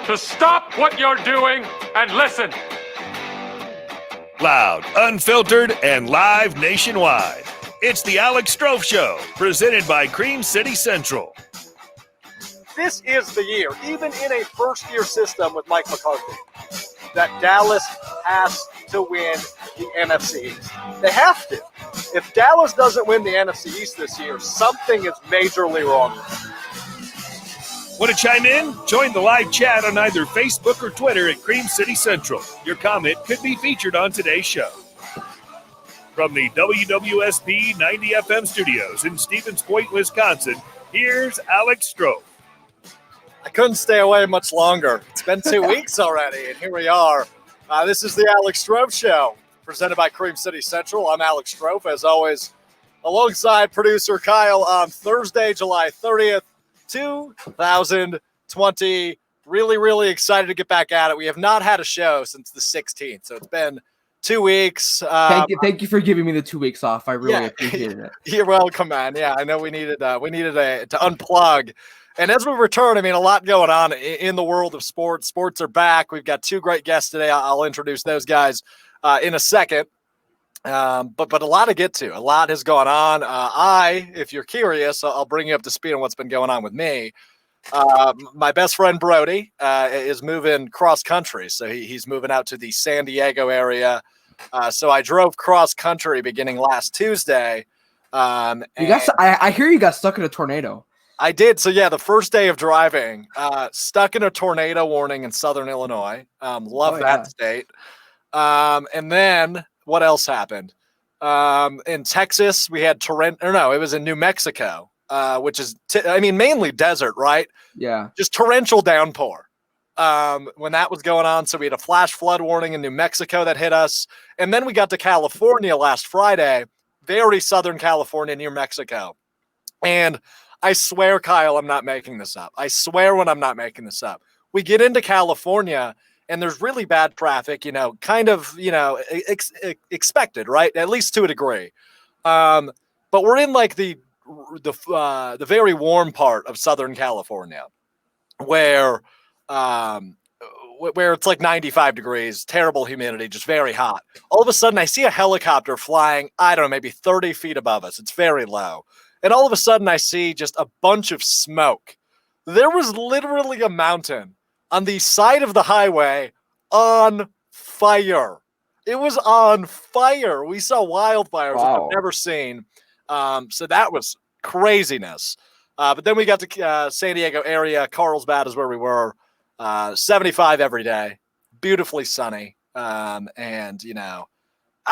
To stop what you're doing and listen. Loud, unfiltered, and live nationwide. It's the Alex Strouf Show, presented by Cream City Central. This is the year, even in a first-year system with Mike McCarthy, that Dallas has to win the NFC East. They have to. If Dallas doesn't win the NFC East this year, something is majorly wrong. Want to chime in? Join the live chat on either Facebook or Twitter at Cream City Central. Your comment could be featured on today's show. From the WWSP 90 FM studios in Stevens Point, Wisconsin, here's Alex Strouf. I couldn't stay away much longer. It's been 2 weeks already, and here we are. This is the Alex Strouf Show, presented by Cream City Central. I'm Alex Strouf, as always, alongside producer Kyle on Thursday, July 30th. 2020. Really excited to get back at it. We have not had a show since the 16th, so it's been 2 weeks. Thank you for giving me the 2 weeks off. I really appreciate it. You're welcome, man. Yeah, I know we needed to unplug. And as we return, I mean, a lot going on in the world of sports. Sports are back. We've got two great guests today. I'll introduce those guys in a second. But a lot to get to. A lot has gone on. If you're curious, I'll bring you up to speed on what's been going on with me. My best friend Brody is moving cross country, so he's moving out to the San Diego area. So I drove cross country beginning last Tuesday. I hear you got stuck in a tornado. I did. So yeah, the first day of driving, stuck in a tornado warning in Southern Illinois. Love that state. And then. What else happened? In Texas, we had it was in New Mexico, which is, mainly desert, right? Yeah. Just torrential downpour when that was going on. So we had a flash flood warning in New Mexico that hit us. And then we got to California last Friday, very Southern California near Mexico. And I swear, Kyle, I'm not making this up. I swear when I'm not making this up. We get into California, and there's really bad traffic, expected, right? At least to a degree. But we're in like the very warm part of Southern California, where it's like 95 degrees, terrible humidity, just very hot. All of a sudden, I see a helicopter flying, I don't know, maybe 30 feet above us. It's very low. And all of a sudden, I see just a bunch of smoke. There was literally a mountain on the side of the highway on fire. It was on fire. We saw wildfires which I've never seen. So that was craziness. But then we got to San Diego area. Carlsbad is where we were. 75 every day. Beautifully sunny. I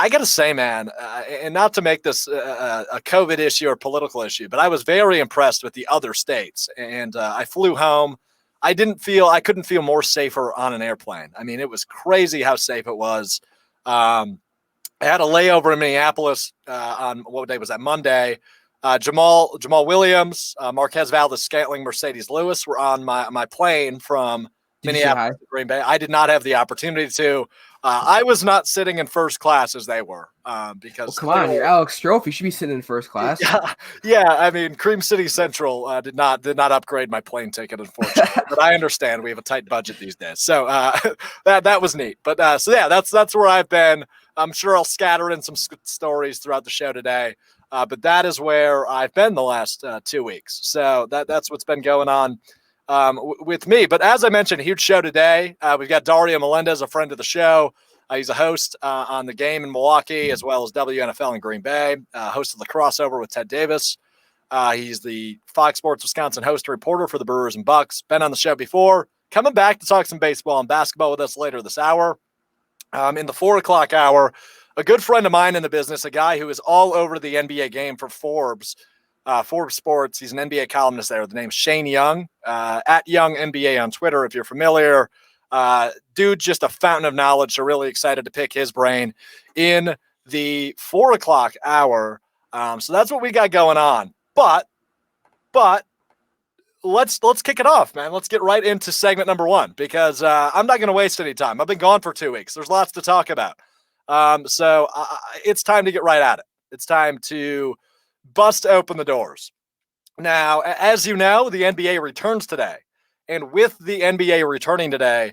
got to say, man, and not to make this a COVID issue or political issue, but I was very impressed with the other states. And I flew home. I couldn't feel more safer on an airplane. I mean, it was crazy how safe it was. I had a layover in Minneapolis on what day was that? Monday. Jamal Williams, Marquez Valdes-Scantling, Mercedes Lewis were on my plane from Minneapolis to Green Bay. I did not have the opportunity to. I was not sitting in first class as they were because Come on, you're Alex Strouf. You should be sitting in first class. Yeah. I mean, Cream City Central did not upgrade my plane ticket, unfortunately. But I understand we have a tight budget these days, so that was neat. But so yeah, that's where I've been. I'm sure I'll scatter in some stories throughout the show today. But that is where I've been the last 2 weeks. So that's what's been going on with me. But as I mentioned, huge show today. We've got Dario Melendez, a friend of the show. He's a host on The Game in Milwaukee, as well as WNFL in Green Bay, host of The Crossover with Ted Davis. He's the Fox Sports Wisconsin host and reporter for the Brewers and Bucks. Been on the show before. Coming back to talk some baseball and basketball with us later this hour. In the 4 o'clock hour, a good friend of mine in the business, a guy who is all over the NBA game for Forbes Sports. He's an NBA columnist there. The name's Shane Young, at Young NBA on Twitter, if you're familiar. Dude, just a fountain of knowledge. So really excited to pick his brain in the 4 o'clock hour. So that's what we got going on. But let's kick it off, man. Let's get right into segment number 1 because I'm not going to waste any time. I've been gone for 2 weeks. There's lots to talk about. So it's time to get right at it. It's time to bust open the doors. Now, as you know, the NBA returns today. And with the NBA returning today,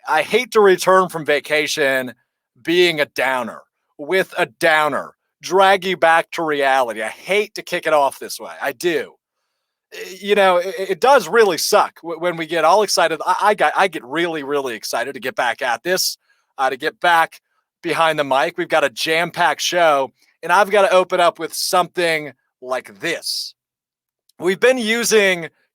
I hate to return from vacation being a downer, with a downer, drag you back to reality. I hate to kick it off this way. I do. You know, it does really suck when we get all excited. I get really, really excited to get back at this, to get back behind the mic. We've got a jam-packed show, and I've got to open up with something like this.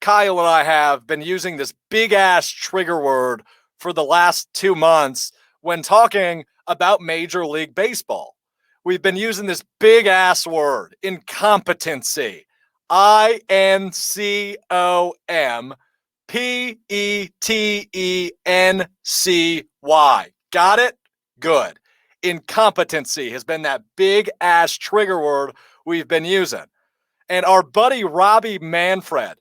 Kyle and I have been using this big-ass trigger word for the last 2 months when talking about Major League Baseball. We've been using this big-ass word, incompetency. INCOMPETENCY. Got it? Good. Incompetency has been that big-ass trigger word we've been using. And our buddy Robbie Manfred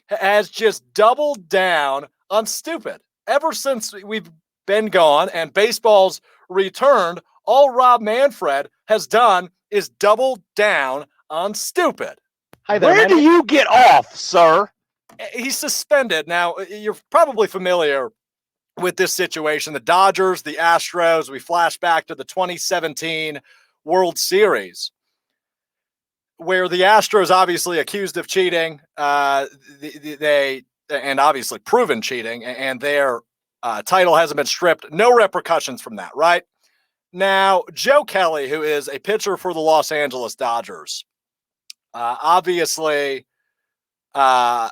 has just doubled down on stupid. Ever since we've been gone and baseball's returned, all Rob Manfred has done is double down on stupid. Hi there. Where do you get off, sir? He's suspended. Now, you're probably familiar with this situation. The Dodgers, the Astros, we flash back to the 2017 World Series, where the Astros obviously accused of cheating, they obviously proven cheating, and their title hasn't been stripped. No repercussions from that, right? Now, Joe Kelly, who is a pitcher for the Los Angeles Dodgers, obviously was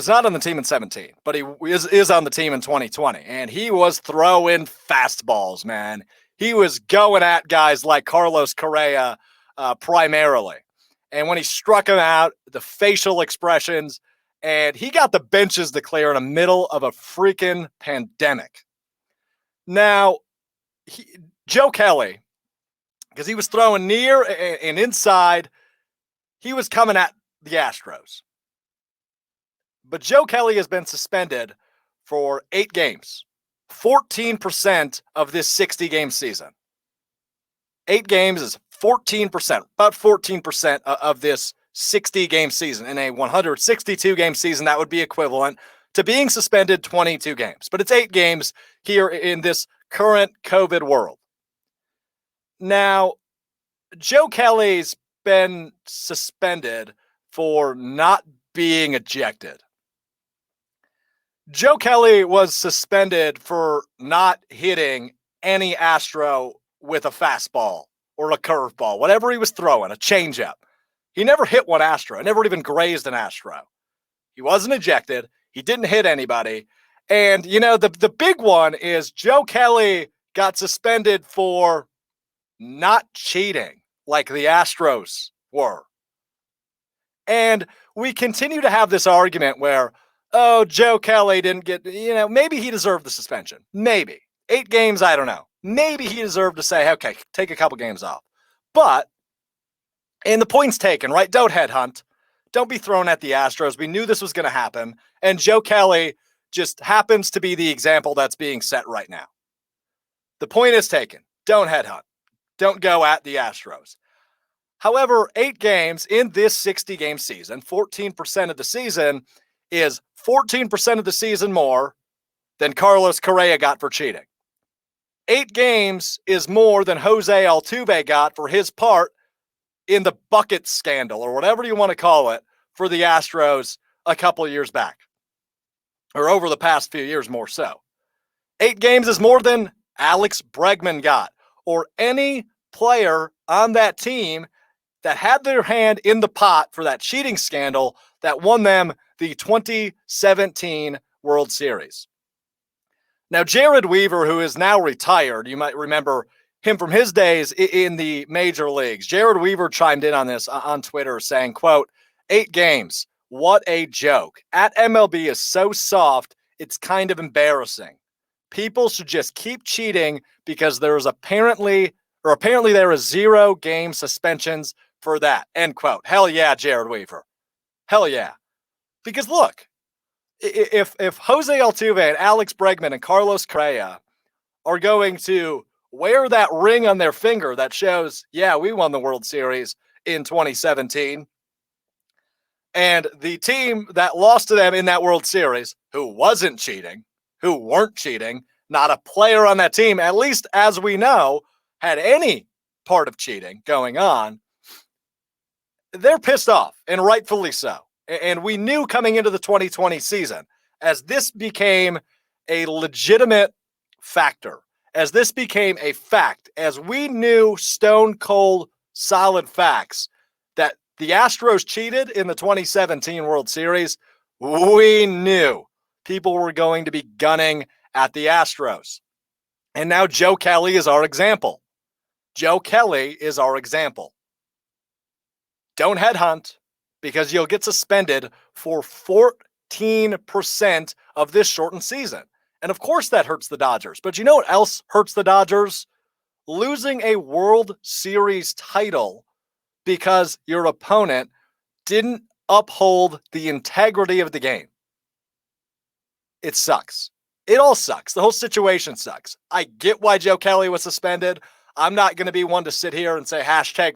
not on the team in 17, but he is on the team in 2020, and he was throwing fastballs, man. He was going at guys like Carlos Correa, primarily. And when he struck him out, the facial expressions, and he got the benches to clear in the middle of a freaking pandemic. Now, Joe Kelly, because he was throwing near and inside, he was coming at the Astros. But Joe Kelly has been suspended for 8 games, 14% of this 60-game season. 8 games is 14%, about 14% of this 60-game season. In a 162-game season, that would be equivalent to being suspended 22 games. But it's 8 games here in this current COVID world. Now, Joe Kelly's been suspended for not being ejected. Joe Kelly was suspended for not hitting any Astro with a fastball or a curveball, whatever he was throwing, a changeup. He never hit one Astro, never even grazed an Astro. He wasn't ejected. He didn't hit anybody. And, you know, the big one is Joe Kelly got suspended for not cheating like the Astros were. And we continue to have this argument where, oh, Joe Kelly didn't get, you know, maybe he deserved the suspension. Maybe. 8 games, I don't know. Maybe he deserved to say, okay, take a couple games off. But, and the point's taken, right? Don't headhunt. Don't be thrown at the Astros. We knew this was going to happen. And Joe Kelly just happens to be the example that's being set right now. The point is taken. Don't headhunt. Don't go at the Astros. However, 8 games in this 60-game season, 14% of the season, is 14% of the season more than Carlos Correa got for cheating. 8 games is more than Jose Altuve got for his part in the bucket scandal, or whatever you want to call it, for the Astros a couple of years back, or over the past few years more so. 8 games is more than Alex Bregman got, or any player on that team that had their hand in the pot for that cheating scandal that won them the 2017 World Series. Now, Jared Weaver, who is now retired, you might remember him from his days in the major leagues. Jared Weaver chimed in on this on Twitter saying, quote, 8 games, what a joke. At MLB is so soft, it's kind of embarrassing. People should just keep cheating because there is apparently there is 0 game suspensions for that, end quote. Hell yeah, Jared Weaver. Hell yeah. Because look, if Jose Altuve and Alex Bregman and Carlos Correa are going to wear that ring on their finger that shows, yeah, we won the World Series in 2017, and the team that lost to them in that World Series, who weren't cheating, not a player on that team, at least as we know, had any part of cheating going on, they're pissed off, and rightfully so. And we knew coming into the 2020 season, as this became a legitimate factor, as this became a fact, as we knew stone cold solid facts that the Astros cheated in the 2017 World Series, we knew people were going to be gunning at the Astros. And now Joe Kelly is our example. Joe Kelly is our example. Don't headhunt, because you'll get suspended for 14% of this shortened season. And of course that hurts the Dodgers. But you know what else hurts the Dodgers? Losing a World Series title because your opponent didn't uphold the integrity of the game. It sucks. It all sucks. The whole situation sucks. I get why Joe Kelly was suspended. I'm not going to be one to sit here and say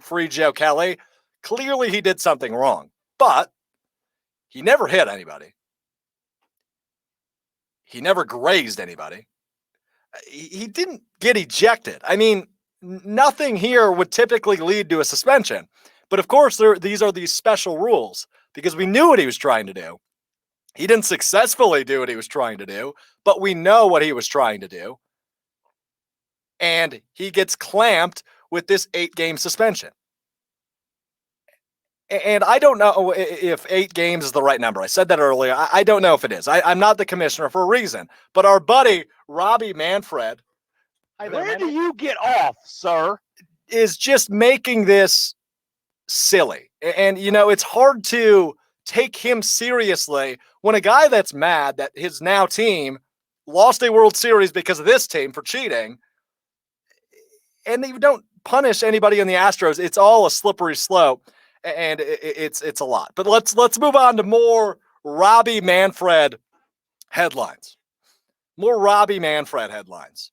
#free Joe Kelly. Clearly he did something wrong, but he never hit anybody. He never grazed anybody. He didn't get ejected. I mean, nothing here would typically lead to a suspension. But of course, these are these special rules because we knew what he was trying to do. He didn't successfully do what he was trying to do, but we know what he was trying to do. And he gets clamped with this 8-game suspension. And I don't know if 8 games is the right number. I said that earlier. I don't know if it is. I'm not the commissioner for a reason. But our buddy, Robbie Manfred. Where do you get off, sir? Is just making this silly. And, you know, it's hard to take him seriously when a guy that's mad that his now team lost a World Series because of this team for cheating, and you don't punish anybody in the Astros. It's all a slippery slope. And it's a lot. But let's move on to more Robbie Manfred headlines. More Robbie Manfred headlines.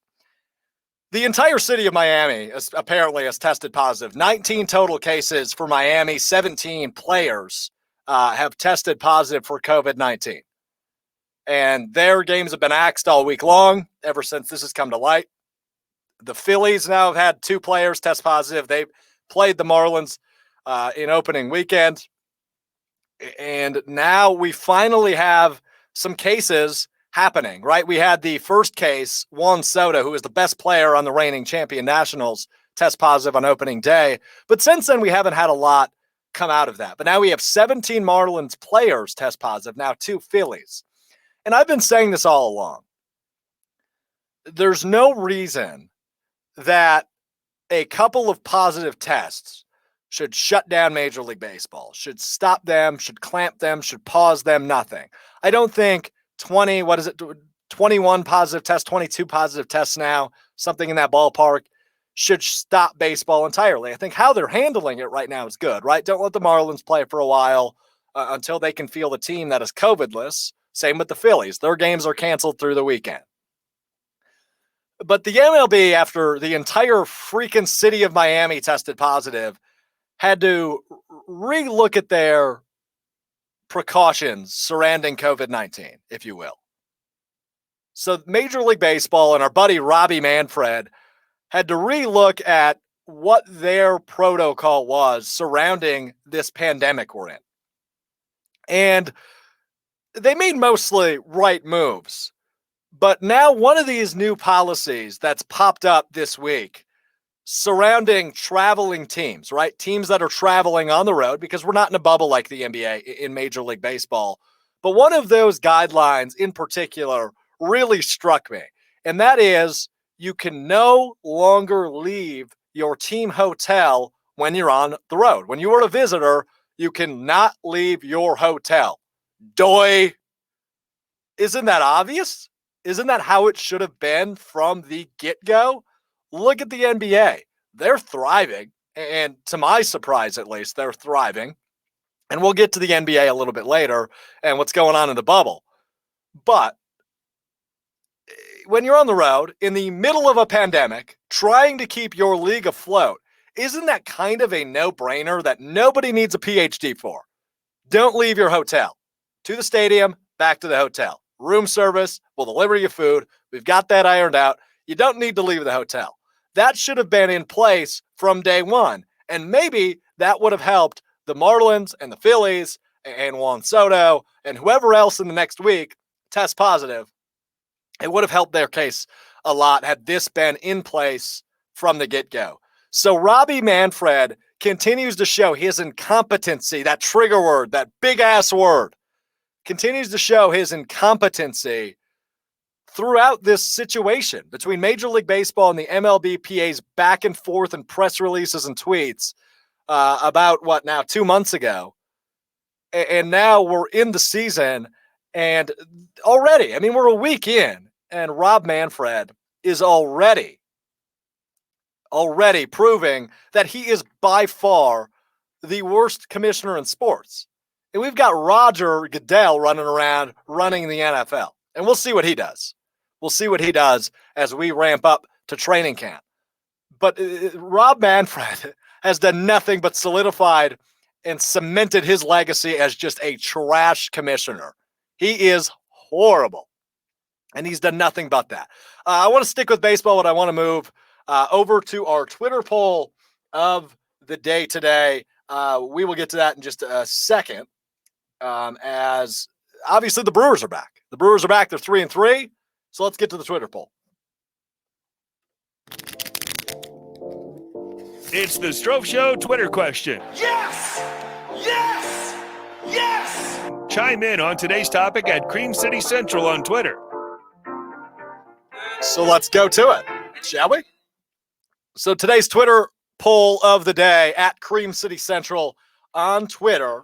The entire city of Miami apparently has tested positive. 19 total cases for Miami. 17 players have tested positive for COVID-19. And their games have been axed all week long ever since this has come to light. The Phillies now have had 2 players test positive. They played the Marlins in opening weekend. And now we finally have some cases happening, right? We had the first case, Juan Soto, who is the best player on the reigning champion Nationals, test positive on opening day. But since then, we haven't had a lot come out of that. But now we have 17 Marlins players test positive, now 2 Phillies. And I've been saying this all along. There's no reason that a couple of positive tests should shut down Major League Baseball, should stop them, should clamp them, should pause them, nothing. I don't think 21 positive tests, 22 positive tests now, something in that ballpark, should stop baseball entirely. I think how they're handling it right now is good, right? Don't let the Marlins play for a while until they can field a team that is COVID-less. Same with the Phillies. Their games are canceled through the weekend. But the MLB, after the entire freaking city of Miami tested positive, had to relook at their precautions surrounding COVID-19, if you will. So Major League Baseball and our buddy Robbie Manfred had to relook at what their protocol was surrounding this pandemic we're in. And they made mostly right moves. But now one of these new policies that's popped up this week surrounding traveling teams, right? Teams that are traveling on the road, because we're not in a bubble like the NBA in Major League Baseball. But one of those guidelines in particular really struck me. And that is, you can no longer leave your team hotel when you're on the road. When you are a visitor, you cannot leave your hotel. Doy. Isn't that obvious? Isn't that how it should have been from the get-go? Look at the NBA. They're thriving. And to my surprise, at least, they're thriving. And we'll get to the NBA a little bit later and what's going on in the bubble. But when you're on the road in the middle of a pandemic, trying to keep your league afloat, isn't that kind of a no-brainer that nobody needs a PhD for? Don't leave your hotel. To the stadium, back to the hotel. Room service will deliver you food. We've got that ironed out. You don't need to leave the hotel. That should have been in place from day one. And maybe that would have helped the Marlins and the Phillies and Juan Soto and whoever else in the next week test positive. It would have helped their case a lot had this been in place from the get-go. So Robbie Manfred continues to show his incompetency, that trigger word, that big-ass word, continues to show his incompetency throughout this situation between Major League Baseball and the MLBPA's back and forth and press releases and tweets about, 2 months ago. And now we're in the season, and already, we're a week in, and Rob Manfred is already proving that he is by far the worst commissioner in sports. And we've got Roger Goodell running around running the NFL. And we'll see what he does. We'll see what he does as we ramp up to training camp. But Rob Manfred has done nothing but solidified and cemented his legacy as just a trash commissioner. He is horrible. And he's done nothing but that. I want to stick with baseball, but I want to move over to our Twitter poll of the day today. We will get to that in just a second. As obviously the Brewers are back. The Brewers are back. They're 3-3. So let's get to the Twitter poll. It's the Strouf Show Twitter question. Yes! Yes! Yes! Chime in on today's topic at Cream City Central on Twitter. So let's go to it, shall we? So today's Twitter poll of the day at Cream City Central on Twitter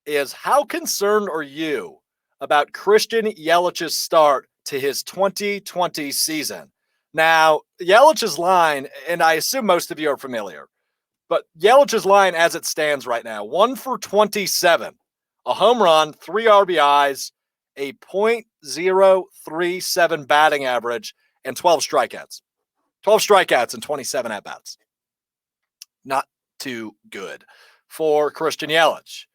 is, how concerned are you about Christian Yelich's start to his 2020 season? Now, Yelich's line, and I assume most of you are familiar, but Yelich's line as it stands right now, 1 for 27, a home run, 3 RBIs, a .037 batting average, and 12 strikeouts. 12 strikeouts and 27 at-bats. Not too good for Christian Yelich.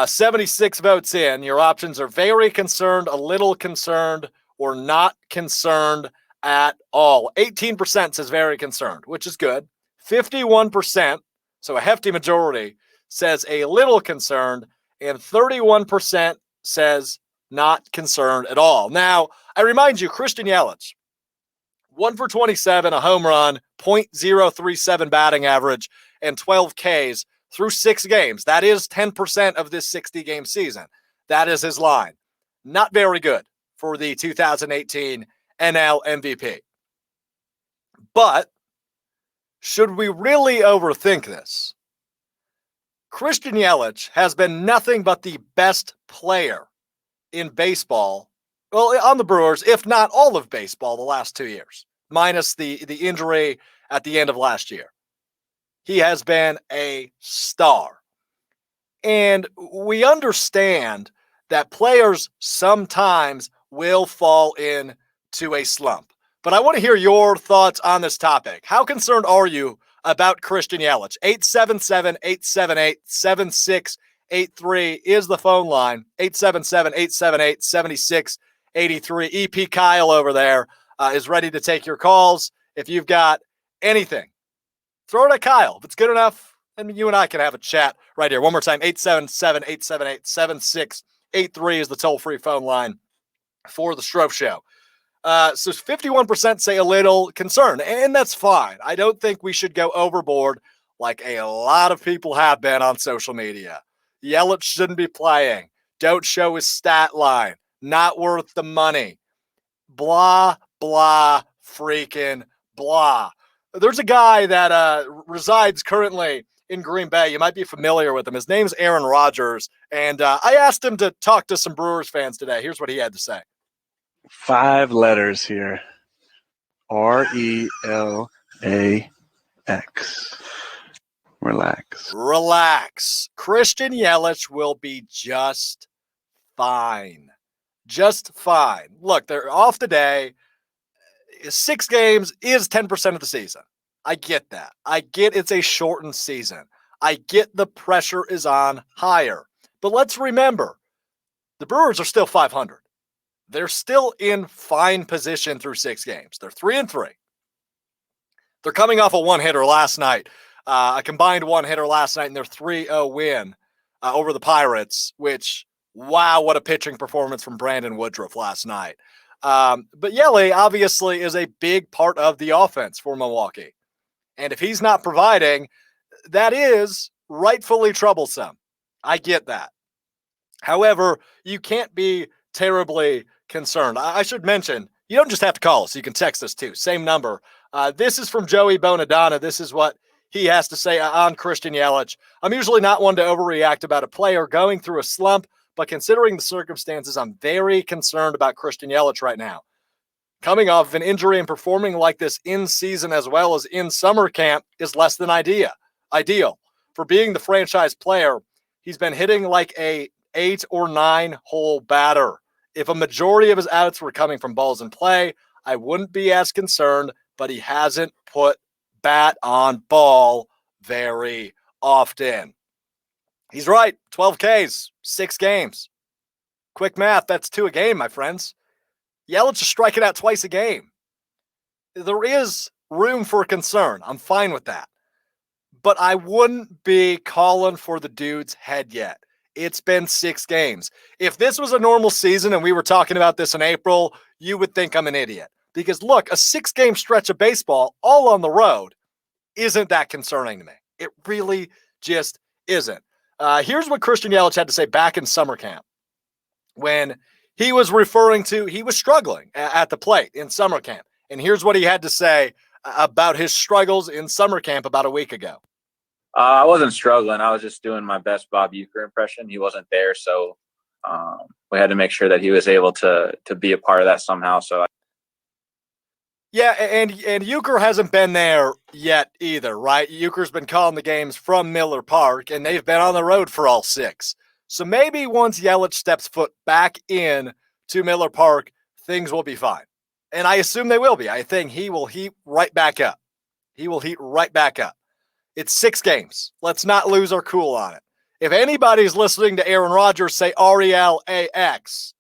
76 votes in. Your options are very concerned, a little concerned, or not concerned at all. 18% says very concerned, which is good. 51%, so a hefty majority, says a little concerned, and 31% says not concerned at all. Now, I remind you, Christian Yelich, 1 for 27, a home run, .037 batting average, and 12 Ks through 6 games. That is 10% of this 60-game season. That is his line. Not very good for the 2018 NL MVP. But should we really overthink this? Christian Yelich has been nothing but the best player in baseball, well, on the Brewers, if not all of baseball, the last 2 years, minus the injury at the end of last year. He has been a star. And we understand that players sometimes will fall into a slump. But I want to hear your thoughts on this topic. How concerned are you about Christian Yelich? 877-878-7683 is the phone line. 877-878-7683. EP Kyle over there is ready to take your calls. If you've got anything, throw it at Kyle. If it's good enough, then you and I can have a chat right here. One more time, 877-878-7683 is the toll-free phone line for the Strouf Show. So 51% say a little concerned, and that's fine. I don't think we should go overboard like a lot of people have been on social media. Yelich shouldn't be playing. Don't show his stat line. Not worth the money. Blah, blah, freaking blah. There's a guy that resides currently in Green Bay. You might be familiar with him. His name's Aaron Rodgers, and I asked him to talk to some Brewers fans today. Here's what he had to say. 5 letters here. RELAX. Relax. Christian Yelich will be just fine. Just fine. Look, they're off today. 6 games is 10% of the season. I get that. I get it's a shortened season. I get the pressure is on higher. But let's remember, the Brewers are still 500. They're still in fine position through 6 games. They're 3-3. They're coming off a one-hitter last night, a combined one-hitter last night, and their 3-0 win over the Pirates, which, wow, what a pitching performance from Brandon Woodruff last night. But Yelich obviously is a big part of the offense for Milwaukee. And if he's not providing, that is rightfully troublesome. I get that. However, you can't be terribly concerned. I should mention, you don't just have to call us. You can text us too. Same number. This is from Joey Bonadonna. This is what he has to say on Christian Yelich. I'm usually not one to overreact about a player going through a slump, but considering the circumstances, I'm very concerned about Christian Yelich right now. Coming off of an injury and performing like this in season as well as in summer camp is less than ideal. For being the franchise player, he's been hitting like a 8 or 9 hole batter. If a majority of his outs were coming from balls in play, I wouldn't be as concerned, but he hasn't put bat on ball very often. He's right. 12 Ks, 6 games. Quick math, that's 2 a game, my friends. Yelich is striking out twice a game. There is room for concern. I'm fine with that. But I wouldn't be calling for the dude's head yet. It's been 6 games. If this was a normal season and we were talking about this in April, you would think I'm an idiot. Because look, a 6-game stretch of baseball all on the road isn't that concerning to me. It really just isn't. Here's what Christian Yelich had to say back in summer camp when he was referring to, he was struggling at the plate in summer camp. And here's what he had to say about his struggles in summer camp about a week ago. I wasn't struggling. I was just doing my best Bob Uecker impression. He wasn't there, so we had to make sure that he was able to be a part of that somehow. Yeah, and Uecker hasn't been there yet either, right? Euchre's been calling the games from Miller Park, and they've been on the road for all 6. So maybe once Yelich steps foot back in to Miller Park, things will be fine. And I assume they will be. I think he will heat right back up. It's 6 games. Let's not lose our cool on it. If anybody's listening to Aaron Rodgers say RELAX,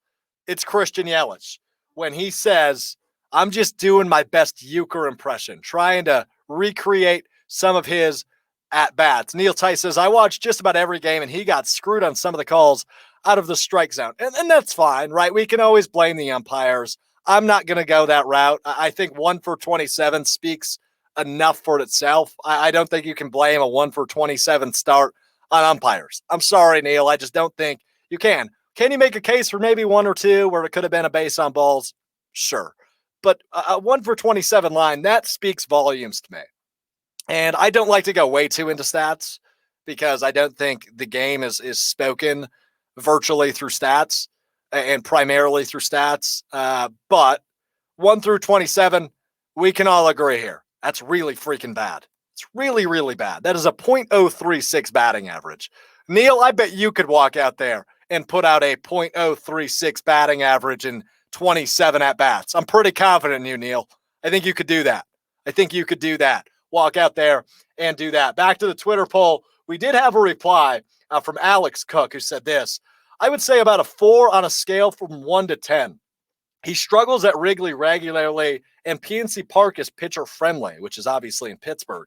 it's Christian Yelich when he says, I'm just doing my best Uecker impression, trying to recreate some of his at-bats. Neil Tice says, I watched just about every game, and he got screwed on some of the calls out of the strike zone. And that's fine, right? We can always blame the umpires. I'm not going to go that route. I think 1 for 27 speaks enough for itself. I don't think you can blame a 1 for 27 start on umpires. I'm sorry, Neil. I just don't think you can. Can you make a case for maybe 1 or 2 where it could have been a base on balls? Sure. But a 1 for 27 line, that speaks volumes to me. And I don't like to go way too into stats because I don't think the game is spoken virtually through stats and primarily through stats. But 1 through 27, we can all agree here. That's really freaking bad. It's really, really bad. That is a .036 batting average. Neil, I bet you could walk out there and put out a .036 batting average in 27 at-bats. I'm pretty confident in you, Neil. I think you could do that. Walk out there and do that. Back to the Twitter poll. We did have a reply from Alex Cook, who said this: I would say about a 4 on a scale from 1 to 10. He struggles at Wrigley regularly, and PNC Park is pitcher friendly, which is obviously in Pittsburgh.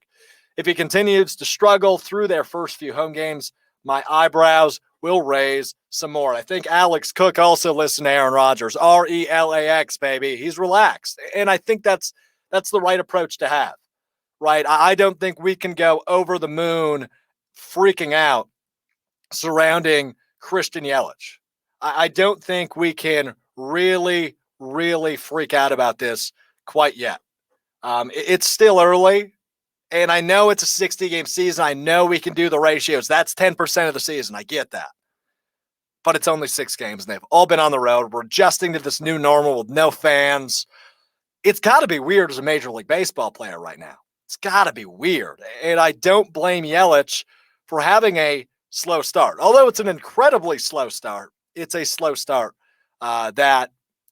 If he continues to struggle through their first few home games, my eyebrows will raise some more. I think Alex Cook also listened to Aaron Rodgers. RELAX, baby. He's relaxed. And I think that's the right approach to have, right? I don't think we can go over the moon freaking out surrounding Christian Yelich. I don't think we can really freak out about this quite yet. It's still early. And I know it's a 60-game season. I know we can do the ratios. That's 10% of the season. I get that. But it's only 6 games, and they've all been on the road. We're adjusting to this new normal with no fans. It's got to be weird as a Major League Baseball player right now. It's got to be weird. And I don't blame Yelich for having a slow start. Although it's an incredibly slow start, it's a slow start that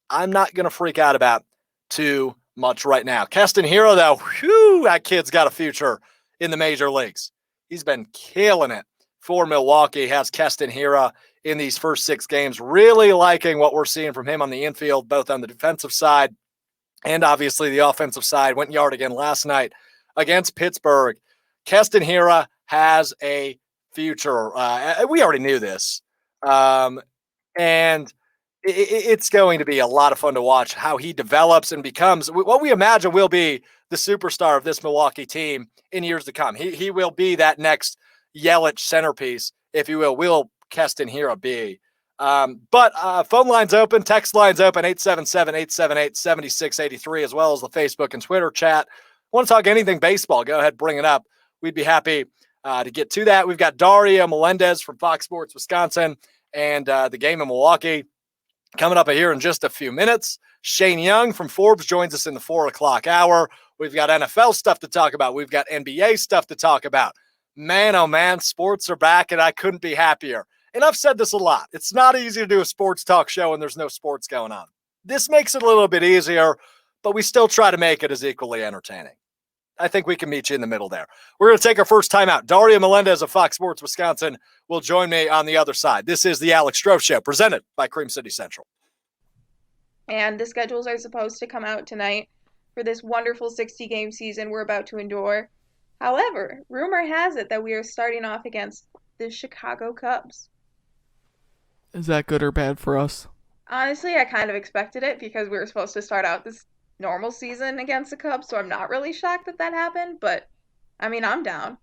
I'm not going to freak out about too much right now. Keston Hiura, though, that kid's got a future in the major leagues. He's been killing it for Milwaukee. Has Keston Hiura in these first 6 games. Really liking what we're seeing from him on the infield, both on the defensive side and obviously the offensive side. Went yard again last night against Pittsburgh. Keston Hiura has a future. We already knew this. And it's going to be a lot of fun to watch how he develops and becomes what we imagine will be the superstar of this Milwaukee team in years to come. He will be that next Yelich centerpiece, if you will Keston Hiura be. But phone lines open, text lines open, 877-878-7683, as well as the Facebook and Twitter chat. Want to talk anything baseball, go ahead, bring it up. We'd be happy to get to that. We've got Dario Melendez from Fox Sports Wisconsin and the game in Milwaukee coming up here in just a few minutes. Shane Young from Forbes joins us in the 4 o'clock hour. We've got NFL stuff to talk about. We've got NBA stuff to talk about. Man, oh man, sports are back, and I couldn't be happier. And I've said this a lot. It's not easy to do a sports talk show when there's no sports going on. This makes it a little bit easier, but we still try to make it as equally entertaining. I think we can meet you in the middle there. We're going to take our first time out. Dario Melendez of Fox Sports Wisconsin will join me on the other side. This is the Alex Strouf Show, presented by Cream City Central. And the schedules are supposed to come out tonight for this wonderful 60-game season we're about to endure. However, rumor has it that we are starting off against the Chicago Cubs. Is that good or bad for us? Honestly, I kind of expected it because we were supposed to start out this normal season against the Cubs, so I'm not really shocked that happened, but I mean, I'm down.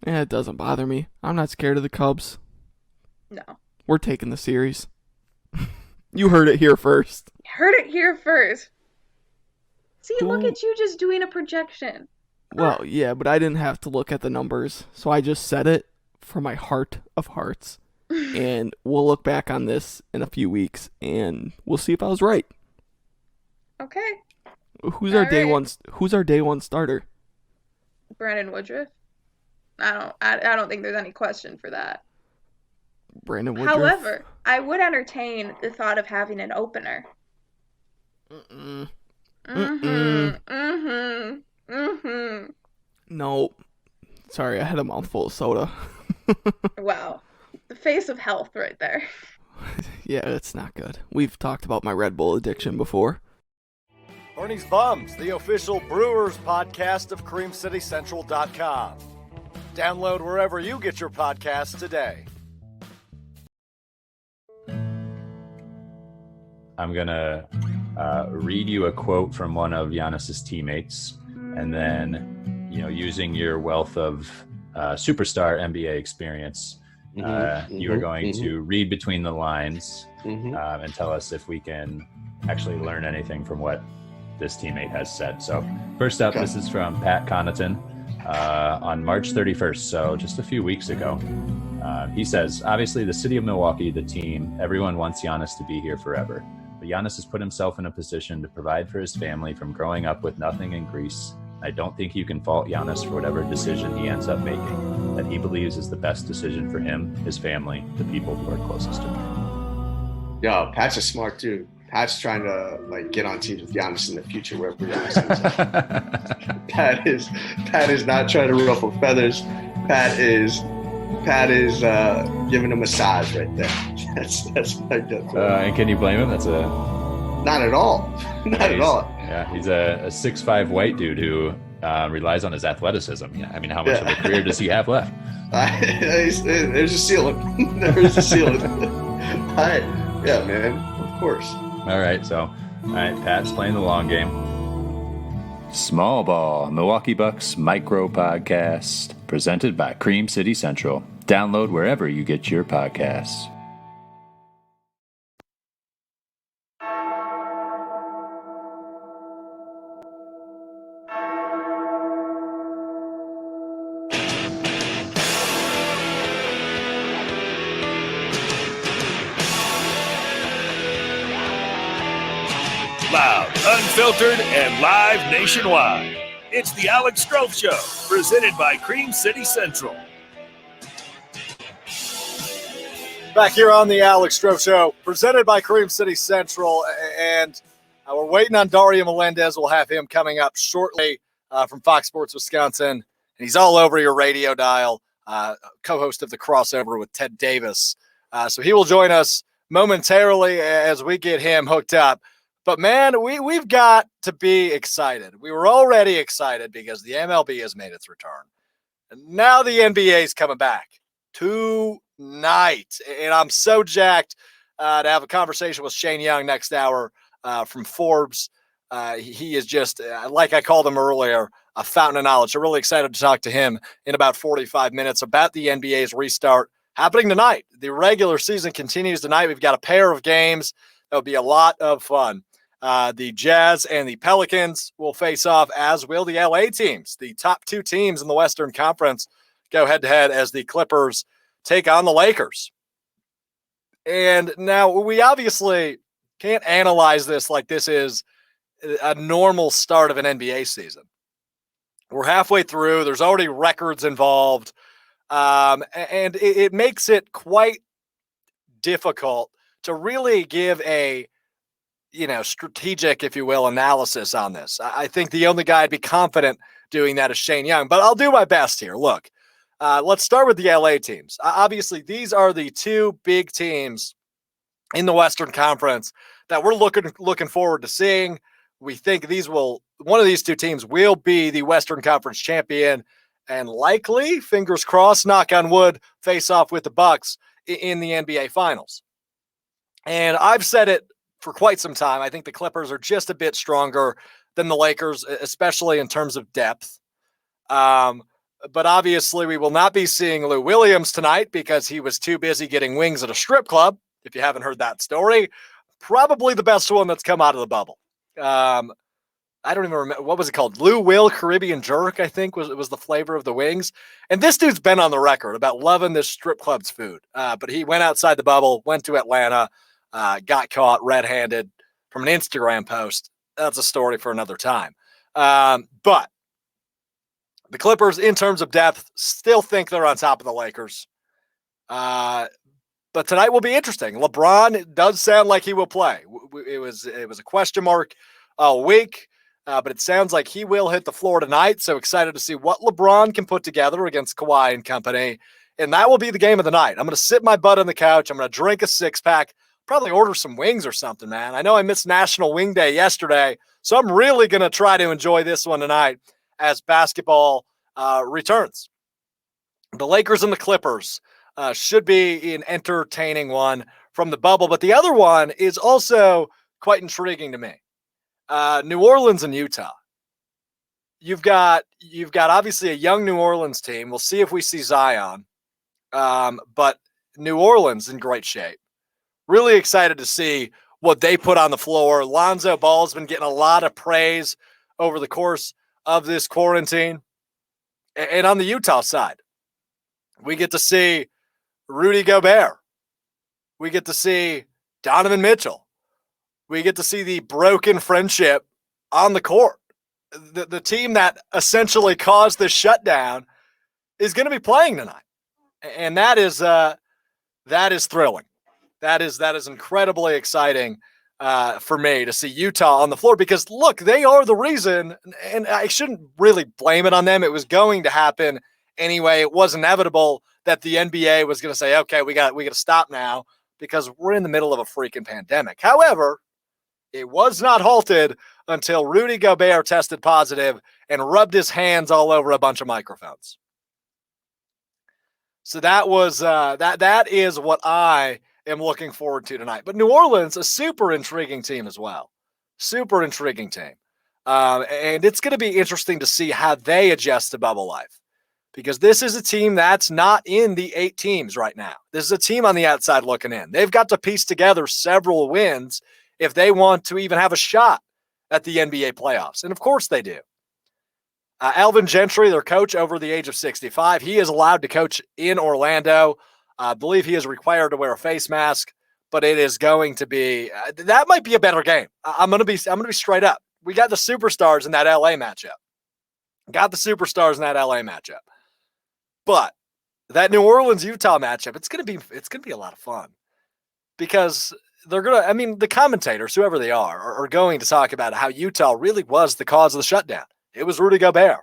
Yeah, it doesn't bother me. I'm not scared of the Cubs. No. We're taking the series. You heard it here first. Heard it here first. See, look at you just doing a projection. Well, yeah, but I didn't have to look at the numbers, so I just said it from my heart of hearts. And we'll look back on this in a few weeks, and we'll see if I was right. Okay. Who's our day one starter? Brandon Woodruff. I don't think there's any question for that. Brandon Woodruff. However, I would entertain the thought of having an opener. No. Sorry, I had a mouthful of soda. Wow. The face of health right there. Yeah, it's not good. We've talked about my Red Bull addiction before. Bernie's Bums, the official Brewers podcast of CreamCityCentral.com. Download wherever you get your podcasts today. I'm going to read you a quote from one of Giannis's teammates, and then, using your wealth of superstar NBA experience, you are going to read between the lines and tell us if we can actually learn anything from what this teammate has said. So first up, this is from Pat Connaughton on March 31st, so just a few weeks ago. He says, obviously the city of Milwaukee, the team, everyone wants Giannis to be here forever. But Giannis has put himself in a position to provide for his family from growing up with nothing in Greece. I don't think you can fault Giannis for whatever decision he ends up making, that he believes is the best decision for him, his family, the people who are closest to him. Yo, Pat's a smart dude. Pat's trying to like get on teams with Giannis in the future, wherever Giannis ends up. Pat is not trying to ruffle feathers. Pat is giving a massage right there. That's my gut. And can you blame him? That's not at all. Not at all. Yeah, he's a 6'5" white dude who relies on his athleticism. Yeah, I mean, how much of a career does he have left? There's a ceiling. There's a ceiling. Yeah, man. Of course. All right, Pat's playing the long game. Small Ball, Milwaukee Bucks micro podcast, presented by Cream City Central. Download wherever you get your podcasts. Loud, unfiltered, and live nationwide. It's the Alex Strouf Show, presented by Cream City Central. Back here on the Alex Strouf Show, presented by Cream City Central, and we're waiting on Dario Melendez. We'll have him coming up shortly from Fox Sports Wisconsin, and he's all over your radio dial, co-host of The Crossover with Ted Davis. So he will join us momentarily as we get him hooked up. But, man, we've got to be excited. We were already excited because the MLB has made its return. And now the NBA is coming back tonight. And I'm so jacked to have a conversation with Shane Young next hour from Forbes. He is just, like I called him earlier, a fountain of knowledge. So really excited to talk to him in about 45 minutes about the NBA's restart happening tonight. The regular season continues tonight. We've got a pair of games. That'll be a lot of fun. The Jazz and the Pelicans will face off, as will the LA teams. The top two teams in the Western Conference go head-to-head as the Clippers take on the Lakers. And now we obviously can't analyze this like this is a normal start of an NBA season. We're halfway through. There's already records involved. And it makes it quite difficult to really give a strategic, if you will, analysis on this. I think the only guy I'd be confident doing that is Shane Young, but I'll do my best here. Look, let's start with the LA teams. Obviously, these are the two big teams in the Western Conference that we're looking forward to seeing. We think one of these two teams will be the Western Conference champion and likely, fingers crossed, knock on wood, face off with the Bucks in the NBA Finals. And I've said it for quite some time. I think the Clippers are just a bit stronger than the Lakers, especially in terms of depth. But obviously we will not be seeing Lou Williams tonight because he was too busy getting wings at a strip club. If you haven't heard that story, probably the best one that's come out of the bubble. I don't even remember, what was it called? Lou Will Caribbean Jerk, I think was the flavor of the wings. And this dude's been on the record about loving this strip club's food. But he went outside the bubble, went to Atlanta, got caught red-handed from an Instagram post. That's a story for another time. But the Clippers, in terms of depth, still think they're on top of the Lakers. But tonight will be interesting. LeBron does sound like he will play. It was a question mark all week, but it sounds like he will hit the floor tonight. So excited to see what LeBron can put together against Kawhi and company. And that will be the game of the night. I'm going to sit my butt on the couch. I'm going to drink a six-pack. Probably order some wings or something, man. I know I missed National Wing Day yesterday, so I'm really going to try to enjoy this one tonight as basketball returns. The Lakers and the Clippers should be an entertaining one from the bubble, but the other one is also quite intriguing to me. New Orleans and Utah. You've got obviously a young New Orleans team. We'll see if we see Zion, but New Orleans in great shape. Really excited to see what they put on the floor. Lonzo Ball's been getting a lot of praise over the course of this quarantine. And on the Utah side, we get to see Rudy Gobert. We get to see Donovan Mitchell. We get to see the broken friendship on the court. The team that essentially caused this shutdown is going to be playing tonight. And that is thrilling. That is incredibly exciting for me to see Utah on the floor because, look, they are the reason, and I shouldn't really blame it on them. It was going to happen anyway. It was inevitable that the NBA was going to say, okay, we got to stop now because we're in the middle of a freaking pandemic. However, it was not halted until Rudy Gobert tested positive and rubbed his hands all over a bunch of microphones. So that was that is what I am looking forward to tonight. But New Orleans, a super intriguing team as well. Super intriguing team. And it's going to be interesting to see how they adjust to bubble life. Because this is a team that's not in the 8 teams right now. This is a team on the outside looking in. They've got to piece together several wins if they want to even have a shot at the NBA playoffs. And of course they do. Alvin Gentry, their coach over the age of 65, he is allowed to coach in Orlando. I believe he is required to wear a face mask, but it is going to be that might be a better game. I'm going to be straight up. We got the superstars in that LA matchup. But that New Orleans Utah matchup, it's going to be a lot of fun because the commentators, whoever they are going to talk about how Utah really was the cause of the shutdown. It was Rudy Gobert.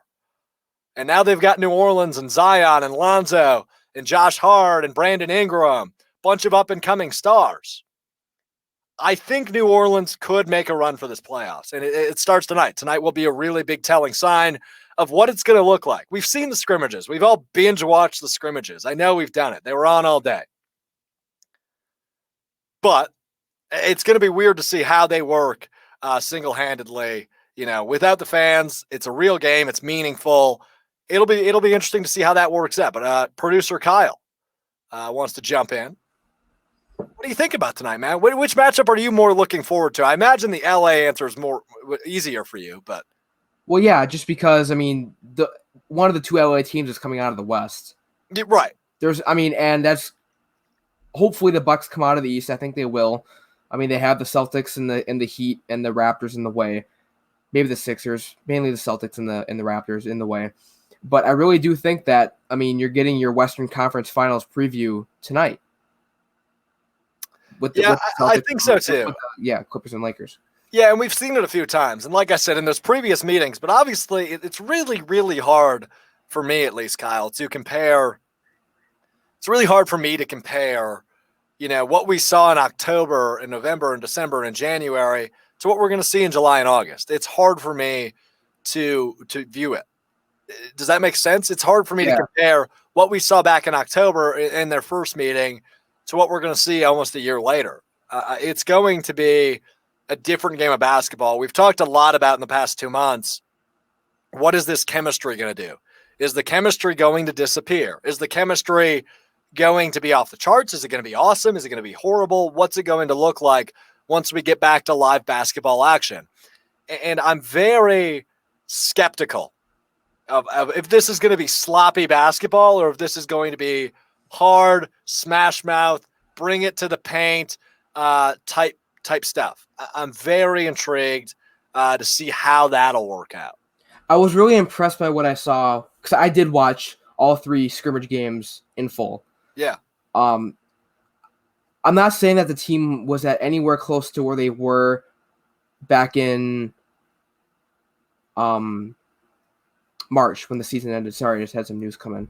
And now they've got New Orleans and Zion and Lonzo and Josh Hart and Brandon Ingram, bunch of up-and-coming stars. I think New Orleans could make a run for this playoffs, and it starts tonight. Tonight will be a really big telling sign of what it's going to look like. We've seen the scrimmages. We've all binge-watched the scrimmages. I know we've done it. They were on all day. But it's going to be weird to see how they work single-handedly. Without the fans, it's a real game. It's meaningful. It'll be interesting to see how that works out. But producer Kyle wants to jump in. What do you think about tonight, man? Which matchup are you more looking forward to? I imagine the LA answer is more easier for you, but well, yeah, just because one of the 2 LA teams is coming out of the West, right? And that's hopefully the Bucks come out of the East. I think they will. They have the Celtics and the Heat and the Raptors in the way. Maybe the Sixers, mainly the Celtics and the Raptors in the way. But I really do think that you're getting your Western Conference Finals preview tonight. I think so too. Clippers and Lakers. Yeah, and we've seen it a few times. And like I said, in those previous meetings, but obviously it's really, really hard for me, at least, Kyle, to compare. It's really hard for me to compare, what we saw in October and November and December and January to what we're going to see in July and August. It's hard for me to view it. Does that make sense? It's hard for me to compare what we saw back in October in their first meeting to what we're going to see almost a year later. It's going to be a different game of basketball. We've talked a lot about in the past 2 months, what is this chemistry going to do? Is the chemistry going to disappear? Is the chemistry going to be off the charts? Is it going to be awesome? Is it going to be horrible? What's it going to look like once we get back to live basketball action? And I'm very skeptical of if this is going to be sloppy basketball or if this is going to be hard, smash mouth, bring it to the paint type stuff. I'm very intrigued to see how that'll work out. I was really impressed by what I saw because I did watch all 3 scrimmage games in full. Yeah. I'm not saying that the team was at anywhere close to where they were back in March when the season ended. Sorry, I just had some news come in.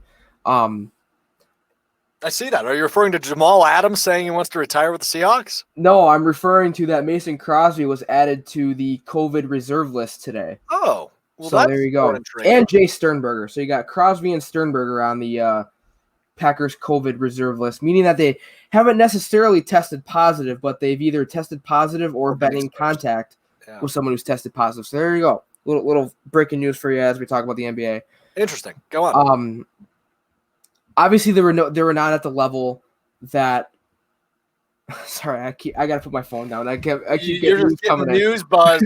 I see that. Are you referring to Jamal Adams saying he wants to retire with the Seahawks? No, I'm referring to that Mason Crosby was added to the COVID reserve list today. Oh, well, so there you go. And Jay Sternberger. So you got Crosby and Sternberger on the Packers COVID reserve list, meaning that they haven't necessarily tested positive, but they've either tested positive or been in contact with someone who's tested positive. So there you go. Little breaking news for you as we talk about the NBA. Interesting. Go on. Obviously, they were not at the level that. Sorry, I gotta put my phone down. I keep getting news buzz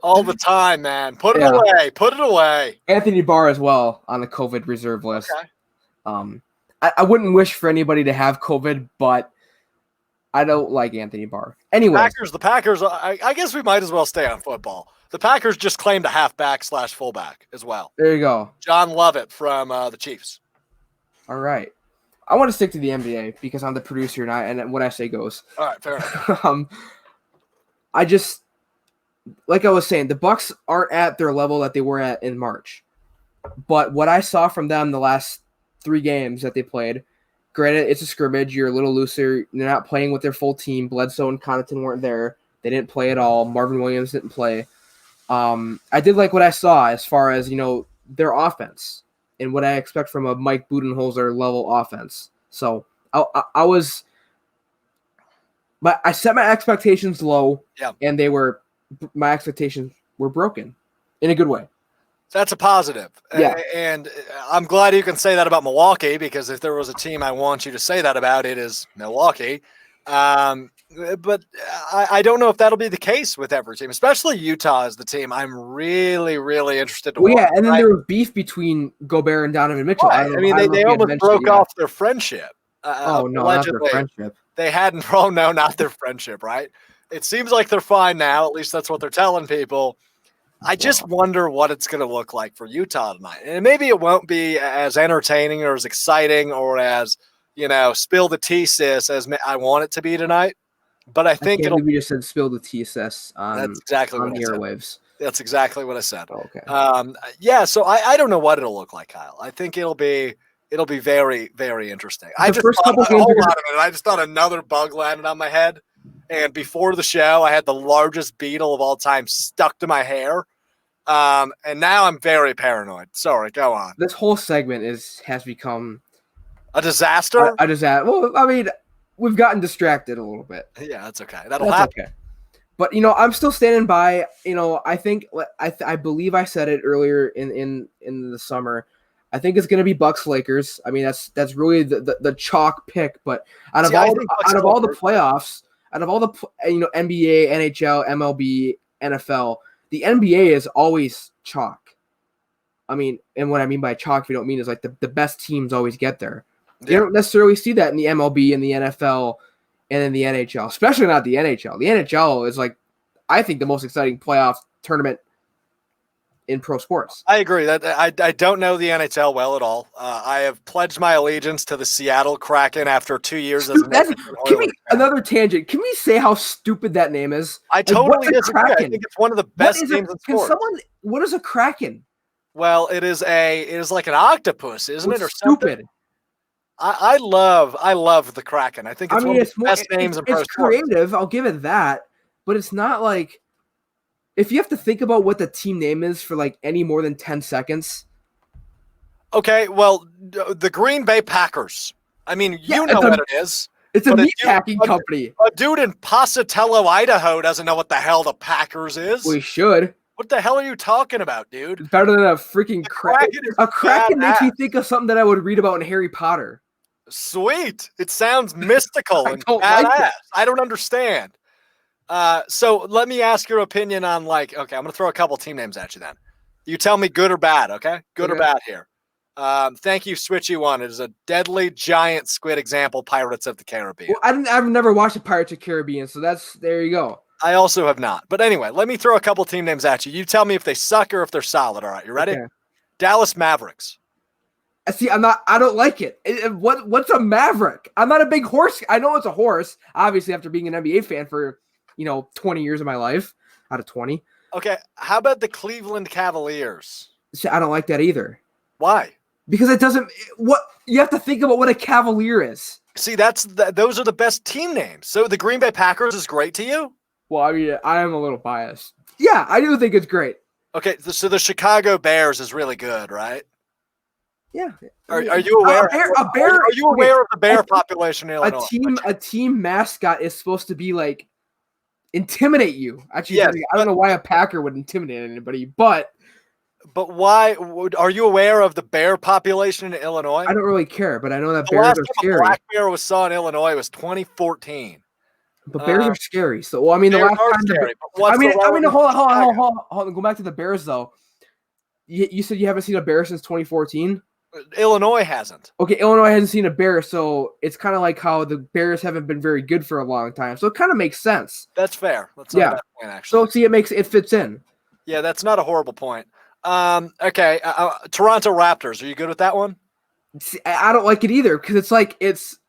all the time, man. Put it away. Put it away. Anthony Barr as well on the COVID reserve list. Okay. I wouldn't wish for anybody to have COVID, but I don't like Anthony Barr. Anyway, the Packers. I guess we might as well stay on football. The Packers just claimed a halfback/fullback as well. There you go. John Lovett from the Chiefs. All right. I want to stick to the NBA because I'm the producer and what I say goes. All right, fair enough. I just, like I was saying, the Bucks aren't at their level that they were at in March. But what I saw from them the last 3 games that they played, granted, it's a scrimmage. You're a little looser. They're not playing with their full team. Bledsoe and Connaughton weren't there. They didn't play at all. Marvin Williams didn't play. I did like what I saw as far as, their offense and what I expect from a Mike Budenholzer level offense. So I set my expectations low, and my expectations were broken in a good way. That's a positive. Yeah. And I'm glad you can say that about Milwaukee, because if there was a team I want you to say that about, it is Milwaukee. But I don't know if that'll be the case with every team, especially Utah is the team I'm really, really interested to watch. Yeah, and then there was beef between Gobert and Donovan Mitchell. Right. They almost broke off their friendship. No, not their friendship. They hadn't. Oh, no, not their friendship, right? It seems like they're fine now. At least that's what they're telling people. I just wonder what it's going to look like for Utah tonight. And maybe it won't be as entertaining or as exciting or as, spill the tea, sis, as I want it to be tonight. But I think we just said spill the tea, sis, on the airwaves. That's exactly what I said. Okay. So I don't know what it'll look like, Kyle. I think it'll be very, very interesting. I just thought another bug landed on my head. And before the show, I had the largest beetle of all time stuck to my hair. And now I'm very paranoid. Sorry, go on. This whole segment has become a disaster. A disaster. Well, I mean, we've gotten distracted a little bit. Yeah, that's okay. That'll happen. Okay. But I'm still standing by. I think I believe I said it earlier in the summer. I think it's going to be Bucks Lakers. I mean, that's really the chalk pick. But out of all the playoffs. Out of all the NBA, NHL, MLB, NFL, the NBA is always chalk. I mean, and what I mean by chalk, if you don't mean, is like the best teams always get there. You don't necessarily see that in the MLB and the NFL and in the NHL, especially not the NHL. The NHL is I think the most exciting playoff tournament in pro sports. I agree. That I don't know the NHL well at all. I have pledged my allegiance to the Seattle Kraken after 2 years as another tangent. Can we say how stupid that name is? I totally disagree. I think it's one of the best names in sports. What is a Kraken? Well, it is like an octopus, isn't it, or stupid? Something? I love the Kraken. I think it's one of the best names in pro sports. It's creative. I'll give it that, but it's not like. If you have to think about what the team name is for any more than 10 seconds. Okay, well, the Green Bay Packers. I mean, you know what it is. It's a meatpacking company. A dude in Pasatello, Idaho doesn't know what the hell the Packers is. We should. What the hell are you talking about, dude? It's better than a freaking Kraken. A Kraken makes me think of something that I would read about in Harry Potter. Sweet. It sounds mystical and badass. Like I don't understand. So let me ask your opinion on okay, I'm going to throw a couple team names at you then. You tell me good or bad, okay? Good or bad here. Thank you, Switchy One. It is a deadly giant squid example, Pirates of the Caribbean. Well, I've never watched the Pirates of the Caribbean, so there you go. I also have not. But anyway, let me throw a couple team names at you. You tell me if they suck or if they're solid. All right, you ready? Okay. Dallas Mavericks. See, I don't like it. What's a Maverick? I'm not a big horse. I know it's a horse, obviously, after being an NBA fan for 20 years of my life out of 20. Okay. How about the Cleveland Cavaliers? See, I don't like that either. Why? Because it doesn't, you have to think about what a Cavalier is. See, those are the best team names. So the Green Bay Packers is great to you? Well, I mean, I am a little biased. Yeah, I do think it's great. Okay. So the Chicago Bears is really good, right? Yeah. Are you aware? Are you aware of the bear population in Illinois? A team mascot is supposed to be intimidate you. Actually, yes, I don't know why a Packer would intimidate anybody, but why? Are you aware of the bear population in Illinois? I don't really care, but I know that bears are scary. The last black bear was saw in Illinois was 2014. But bears are scary. So, well, I mean, the last time. Scary, hold on. Go back to the Bears though. You said you haven't seen a bear since 2014. Illinois hasn't. Okay, Illinois hasn't seen a bear, so it's kind of like how the Bears haven't been very good for a long time. So it kind of makes sense. That's fair. That's not a bad point, actually. So see, it fits in. Yeah, that's not a horrible point. Okay, Toronto Raptors. Are you good with that one? See, I don't like it either because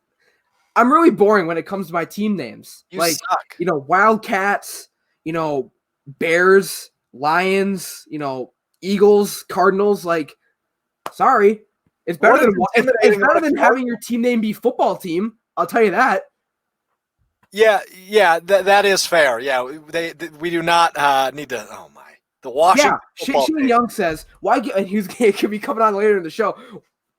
I'm really boring when it comes to my team names. You suck. Wildcats. Bears, Lions, Eagles, Cardinals. Like, sorry, it's better than having your team name be football team. I'll tell you that. Yeah, that is fair. Yeah, we do not need to. Oh my, the Washington. Yeah, Shane Young says why? And he could be coming on later in the show.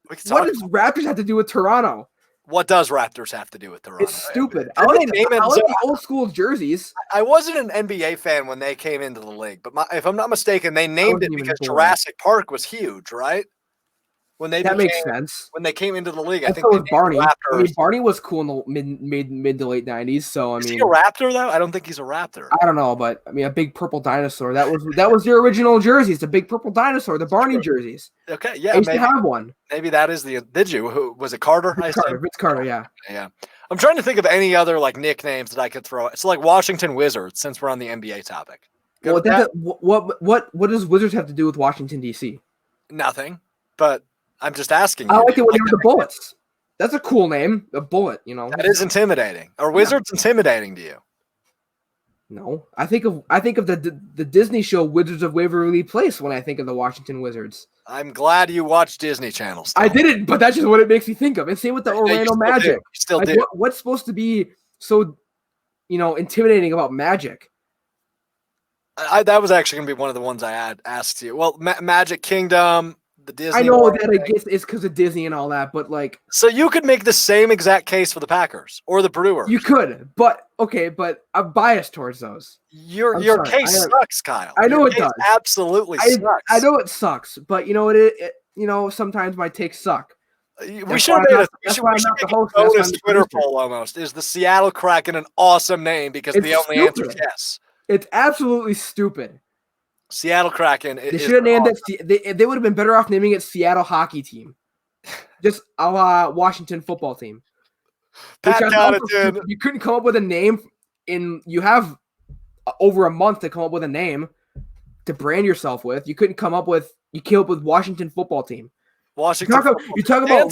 What does Raptors have to do with Toronto? What does Raptors have to do with Toronto? It's stupid. I like the old school jerseys. I wasn't an NBA fan when they came into the league, but if I'm not mistaken, they named it because Jurassic Park was huge, right? That makes sense. When they came into the league, I think so was Barney. Barney was cool in the mid to late 90s. So is he a Raptor though? I don't think he's a Raptor. I don't know, but a big purple dinosaur. That was the original jerseys. The big purple dinosaur, the Barney jerseys. Okay, yeah, I used to have one. Maybe that is the. Did you? Who was it? Carter. Vince Carter. Yeah. Yeah. I'm trying to think of any other nicknames that I could throw. It's like Washington Wizards, since we're on the NBA topic. Well, what does Wizards have to do with Washington D.C.? Nothing, but. I'm just asking. I like it when they were the Bullets. That's a cool name, a Bullet. That is intimidating. Are Wizards intimidating to you? No, I think of the Disney show Wizards of Waverly Place when I think of the Washington Wizards. I'm glad you watch Disney Channel stuff. I didn't, but that's just what it makes me think of. And same with the Orlando Magic. Still do. What's supposed to be so, intimidating about Magic? That was actually going to be one of the ones I asked you. Well, Magic Kingdom. The Disney I know that it's because of Disney and all that, but so you could make the same exact case for the Packers or the Brewers. You could, but I'm biased towards those. Your case sucks, Kyle. I know it does. Absolutely sucks. I know it sucks, but sometimes my takes suck. We should have made a bonus Twitter poll almost. Is the Seattle Kraken an awesome name because the only answer is yes? It's absolutely stupid. Seattle Kraken. They should have named it. They would have been better off naming it Seattle Hockey Team, just a la Washington Football Team. You couldn't come up with a name you have over a month to come up with a name to brand yourself with. You couldn't come up with. You came up with Washington Football Team. You talk about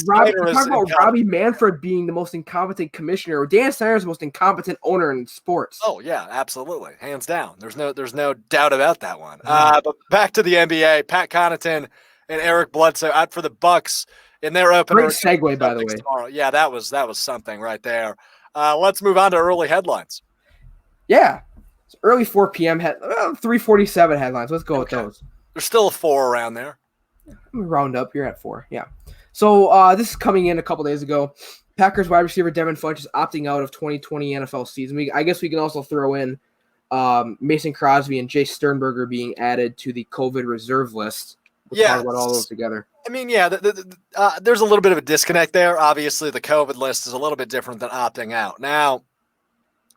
Robbie Manfred being the most incompetent commissioner, or Dan Snyder's the most incompetent owner in sports. Oh yeah, absolutely, hands down. There's no doubt about that one. But back to the NBA, Pat Connaughton and Eric Bledsoe out for the Bucks in their opener. Great segue, by the way. Tomorrow. Yeah, that was something right there. Let's move on to early headlines. Yeah, it's early 4 p.m. 3:47 headlines. Let's go with those. There's still a 4 around there. Round up, you're at 4. Yeah. So this is coming in a couple days ago. Packers wide receiver Devin Funch is opting out of 2020 NFL season. I guess we can also throw in Mason Crosby and Jay Sternberger being added to the COVID reserve list. We'll talk about all those together. There's a little bit of a disconnect there. Obviously, the COVID list is a little bit different than opting out. Now,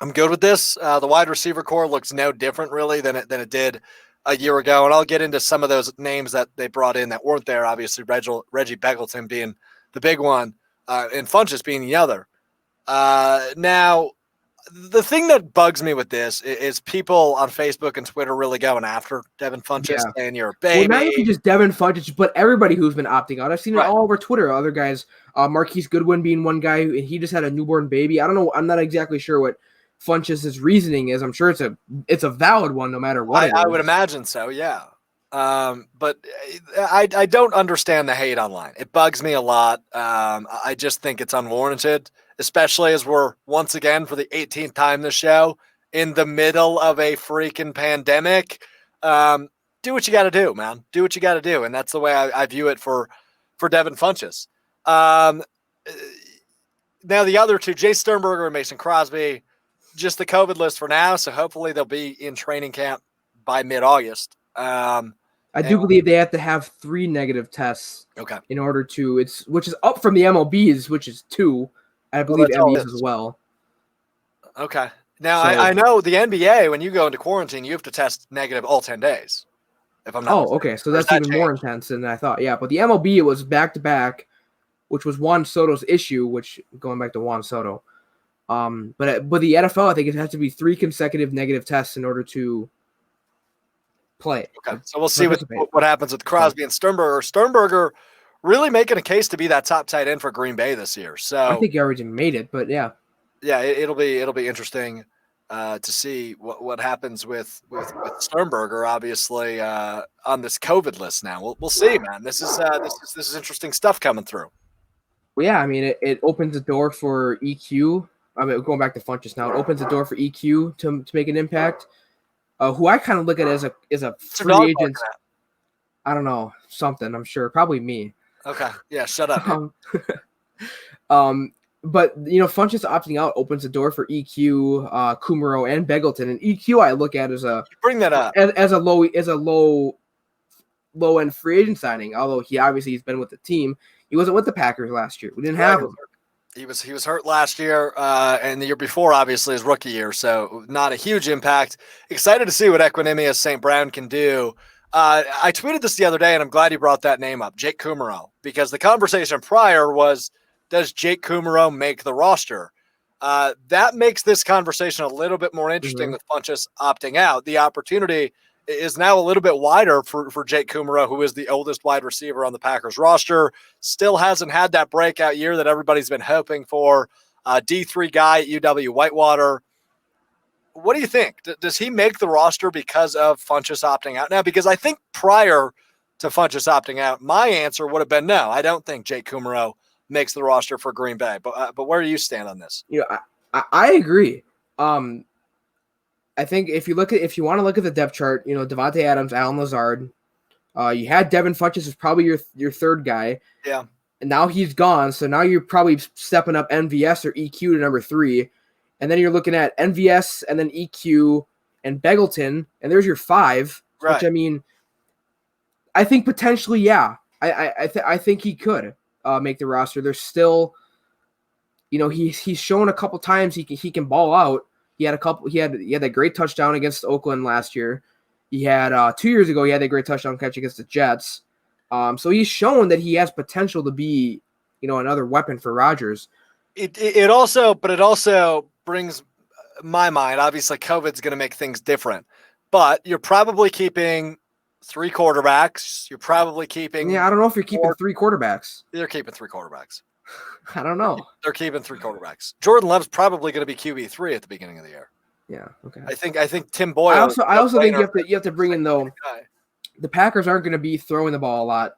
I'm good with this. The wide receiver core looks no different, really, than it did a year ago, and I'll get into some of those names that they brought in that weren't there. Obviously, Reggie Begelton being the big one, and Funchess being the other. Now, the thing that bugs me with this is people on Facebook and Twitter really going after Devin Funchess, saying you're a baby. Well, not even just Devin Funchess, but everybody who's been opting out. I've seen it all over Twitter. Other guys, Marquise Goodwin being one guy, and he just had a newborn baby. I don't know. I'm not exactly sure what Funchess' reasoning is. I'm sure it's a valid one no matter what. I would imagine so, yeah. But I don't understand the hate online. It bugs me a lot. I just think it's unwarranted, especially as we're once again for the 18th time this show in the middle of a freaking pandemic. Do what you got to do, man. Do what you got to do, and that's the way I view it for Devin Funchess. Now the other two, Jay Sternberger and Mason Crosby. Just the COVID list for now, so hopefully they'll be in training camp by mid-August. I do believe they have to have 3 negative tests in order to which is up from the MLB's, which is 2. I believe MEs as well. Okay. Now I know the NBA, when you go into quarantine, you have to test negative all 10 days. If I'm not mistaken. Okay, so that's even more intense than I thought. Yeah, but the MLB, it was back-to-back, which was Juan Soto's issue, which going back to Juan Soto. But the NFL, I think it has to be 3 consecutive negative tests in order to play. Okay, so we'll see what happens with Crosby and Sternberger. Sternberger really making a case to be that top tight end for Green Bay this year. So I think he already made it, but yeah, it'll be interesting to see what happens with Sternberger, obviously on this COVID list now. We'll see, man. This is interesting stuff coming through. Well, yeah, I mean, it opens the door for EQ. I mean, going back to Funchess now, it opens the door for EQ to make an impact. Who I kind of look at as a free agent. I don't know, something. I'm sure, probably me. Okay, yeah, shut up. But Funchess opting out opens the door for EQ, Kumaro, and Beggleton. And EQ I look at as bring that up as a low end free agent signing. Although he's been with the team, he wasn't with the Packers last year. We didn't have him. He was hurt last year, and the year before, obviously, his rookie year. So not a huge impact. Excited to see what Equanimeous St. Brown can do. I tweeted this the other day, and I'm glad you brought that name up, Jake Kumaro, because the conversation prior was, does Jake Kumaro make the roster? That makes this conversation a little bit more interesting with Funchess opting out. The opportunity is now a little bit wider for Jake Kumaro, who is the oldest wide receiver on the Packers roster. Still hasn't had that breakout year that everybody's been hoping for. D3 guy at UW Whitewater. What do you think? Does he make the roster because of Funchess opting out now? Because I think prior to Funchess opting out, my answer would have been no. I don't think Jake Kumaro makes the roster for Green Bay. But where do you stand on this? I agree. I think if you want to look at the depth chart, Devontae Adams, Alan Lazard, you had Devin Funchess as probably your third guy. Yeah. And now he's gone. So now you're probably stepping up MVS or EQ to number 3. And then you're looking at MVS and then EQ and Beggleton. And there's your 5, right. Which I mean, I think potentially, yeah, I think he could make the roster. There's still, he's shown a couple times he can ball out. He had that great touchdown against Oakland last year. He had 2 years ago, he had that great touchdown catch against the Jets. So he's shown that he has potential to be, another weapon for Rodgers. It also brings my mind, obviously COVID's going to make things different, but you're probably keeping 3 quarterbacks. You're probably keeping. Yeah, I don't know if you're keeping 3 quarterbacks. They're keeping 3 quarterbacks. I don't know. They're keeping 3 quarterbacks. Jordan Love's probably going to be QB3 at the beginning of the year. Yeah. Okay. I think Tim Boyle. I also think you have to bring in though. The Packers aren't going to be throwing the ball a lot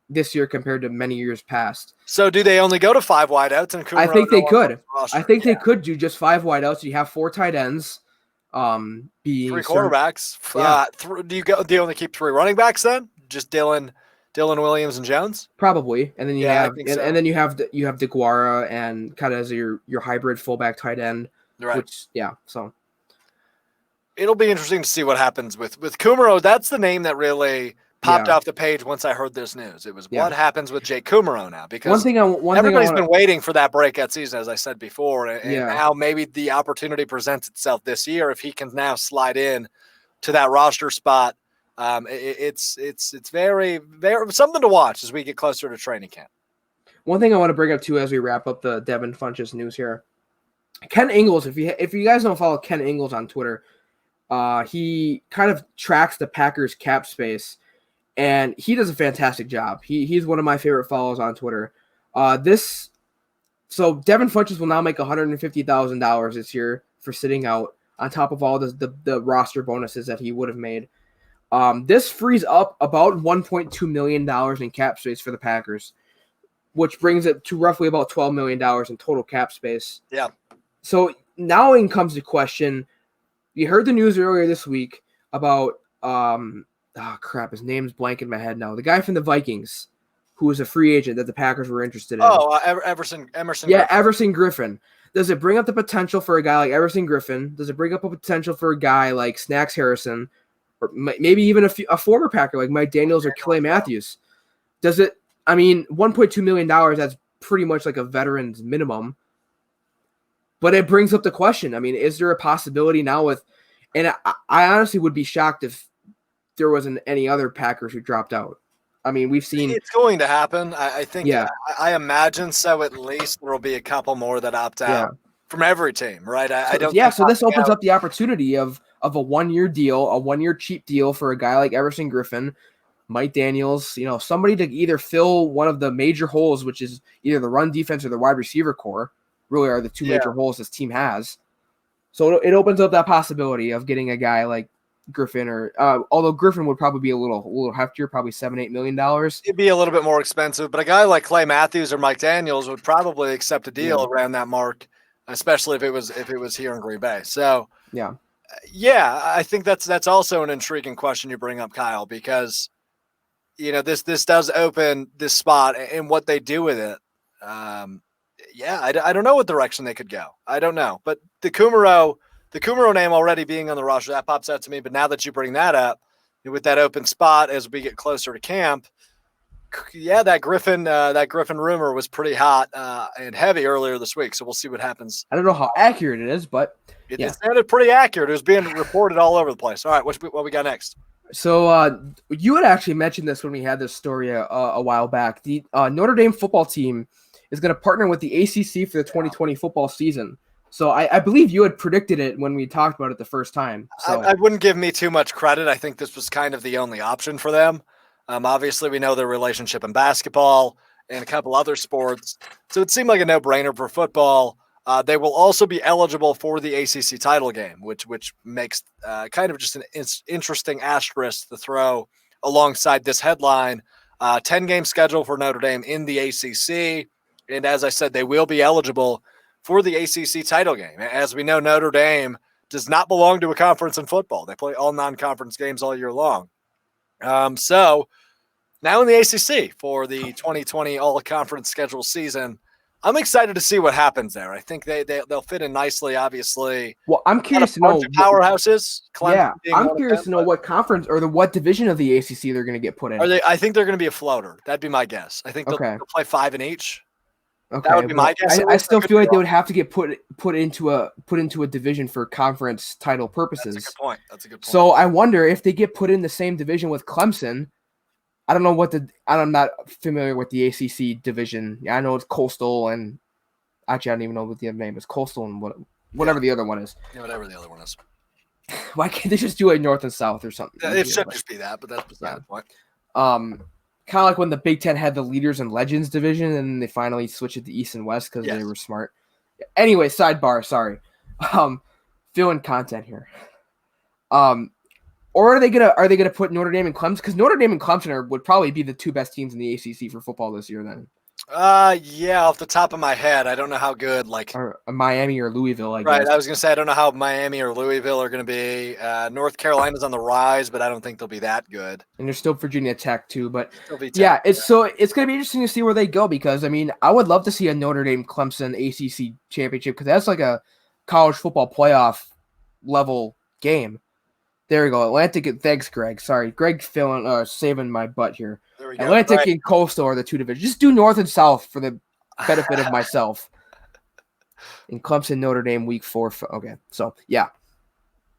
this year compared to many years past. So do they only go to 5 wideouts? And I think they could. I think they could do just 5 wideouts. You have 4 tight ends. Being 3 quarterbacks. Yeah. Do you only keep 3 running backs then? Just Dylan Williams and Jones? Probably. And then you then you have DeGuara and kind of as your hybrid fullback tight end. Right. So it'll be interesting to see what happens with Kumaro. That's the name that really popped off the page once I heard this news. It was what happens with Jake Kumaro now, because everybody's been waiting for that breakout season, as I said before, and now maybe the opportunity presents itself this year if he can now slide in to that roster spot. It's very, very something to watch as we get closer to training camp. One thing I want to bring up too as we wrap up the Devin Funchess news here, Ken Ingles. If you guys don't follow Ken Ingles on Twitter, he kind of tracks the Packers cap space. And he does a fantastic job. He's one of my favorite follows on Twitter. So Devin Funchess will now make $150,000 this year for sitting out, on top of all the roster bonuses that he would have made. This frees up about $1.2 million in cap space for the Packers, which brings it to roughly about $12 million in total cap space. Yeah. So now in comes the question. You heard the news earlier this week about his name's blank in my head now. The guy from the Vikings, who was a free agent that the Packers were interested in. Emerson. Yeah, Everson Griffin. Does it bring up the potential for a guy like Everson Griffin? Does it bring up a potential for a guy like Snacks Harrison, or maybe even a former Packer like Mike Daniels or Clay Matthews? Does it? I mean, $1.2 million. That's pretty much like a veteran's minimum. But it brings up the question. I mean, is there a possibility now with? And I honestly would be shocked if there wasn't any other Packers who dropped out. I mean, we've seen it's going to happen. I think. Yeah. I imagine so. At least there will be a couple more that opt out from every team, right? I don't. Yeah. So this opens up the opportunity of a 1-year deal, a 1-year cheap deal for a guy like Everson Griffin, Mike Daniels. Somebody to either fill one of the major holes, which is either the run defense or the wide receiver core. Really are the 2 major holes this team has. So it opens up that possibility of getting a guy like Griffin, or although Griffin would probably be a little heftier, probably $7-8 million. It'd be a little bit more expensive, but a guy like Clay Matthews or Mike Daniels would probably accept a deal around that mark, especially if it was here in Green Bay. So yeah, I think that's also an intriguing question you bring up, Kyle, because this does open this spot and what they do with it. I don't know what direction they could go. I don't know, but the Kumaro name already being on the roster, that pops out to me. But now that you bring that up with that open spot as we get closer to camp, that Griffin rumor was pretty hot and heavy earlier this week. So we'll see what happens. I don't know how accurate it is, but it sounded pretty accurate. It was being reported all over the place. All right, what we got next? So you had actually mentioned this when we had this story a while back. The Notre Dame football team is going to partner with the ACC for the 2020 football season. So I believe you had predicted it when we talked about it the first time. So I wouldn't give me too much credit. I think this was kind of the only option for them. Obviously, we know their relationship in basketball and a couple other sports. So it seemed like a no-brainer for football. They will also be eligible for the ACC title game, which makes kind of just an interesting asterisk to throw alongside this headline. 10-game schedule for Notre Dame in the ACC. And as I said, they will be eligible for the ACC title game. As we know, Notre Dame does not belong to a conference in football. They play all non-conference games all year long. So now in the ACC for the 2020 all-conference schedule season, I'm excited to see what happens there. I think they'll fit in nicely, obviously. Well, I'm curious to know powerhouses. I'm curious to know what conference or what division of the ACC they're going to get put in. I think they're going to be a floater. That'd be my guess. I think they'll play 5 in each. Okay, that would be my guess. I still feel like they would have to get put into a division for conference title purposes. That's a good point. So I wonder if they get put in the same division with Clemson. I don't know I'm not familiar with the ACC division. I know it's Coastal and actually I don't even know what the other name is. Coastal and whatever the other one is. Yeah, whatever the other one is. Why can't they just do it North and South or something? It should just be that, but that's beside the point. Kind of like when the Big Ten had the Leaders and Legends division, and they finally switched it to East and West because they were smart. Anyway, sidebar. Sorry, filling content here. Or are they gonna put Notre Dame and Clemson? Because Notre Dame and Clemson would probably be the two best teams in the ACC for football this year. Then. Off the top of my head, I don't know how good or Miami or Louisville. I guess. Right, I was gonna say I don't know how Miami or Louisville are gonna be. North Carolina's on the rise, but I don't think they'll be that good. And there's still Virginia Tech too, but it's gonna be interesting to see where they go because I mean I would love to see a Notre Dame Clemson ACC championship because that's like a college football playoff level game. There we go. Atlantic. Thanks, Greg. Sorry, Greg saving my butt here. There we go. Atlantic and Coastal are the two divisions. Just do North and South for the benefit of myself. In Clemson, Notre Dame, week 4. Okay, so yeah,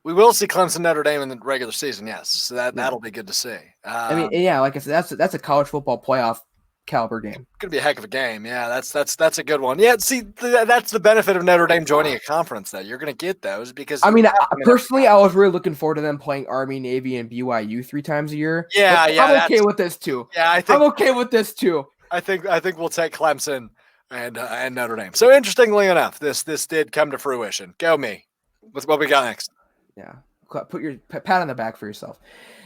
we will see Clemson, Notre Dame in the regular season. Yes, so that'll be good to see. I mean, yeah, like I said, that's a college football playoff caliber game. Gonna be a heck of a game. Yeah, that's a good one. Yeah, see, that's the benefit of Notre Dame joining a conference. That you're gonna get those because I mean, personally, I was really looking forward to them playing Army, Navy, and BYU 3 times a year. Yeah, I'm okay with this too. Yeah, I'm okay with this too. I think we'll take Clemson and Notre Dame. So interestingly enough, this did come to fruition. Go me. What we got next? Yeah, put your pat on the back for yourself.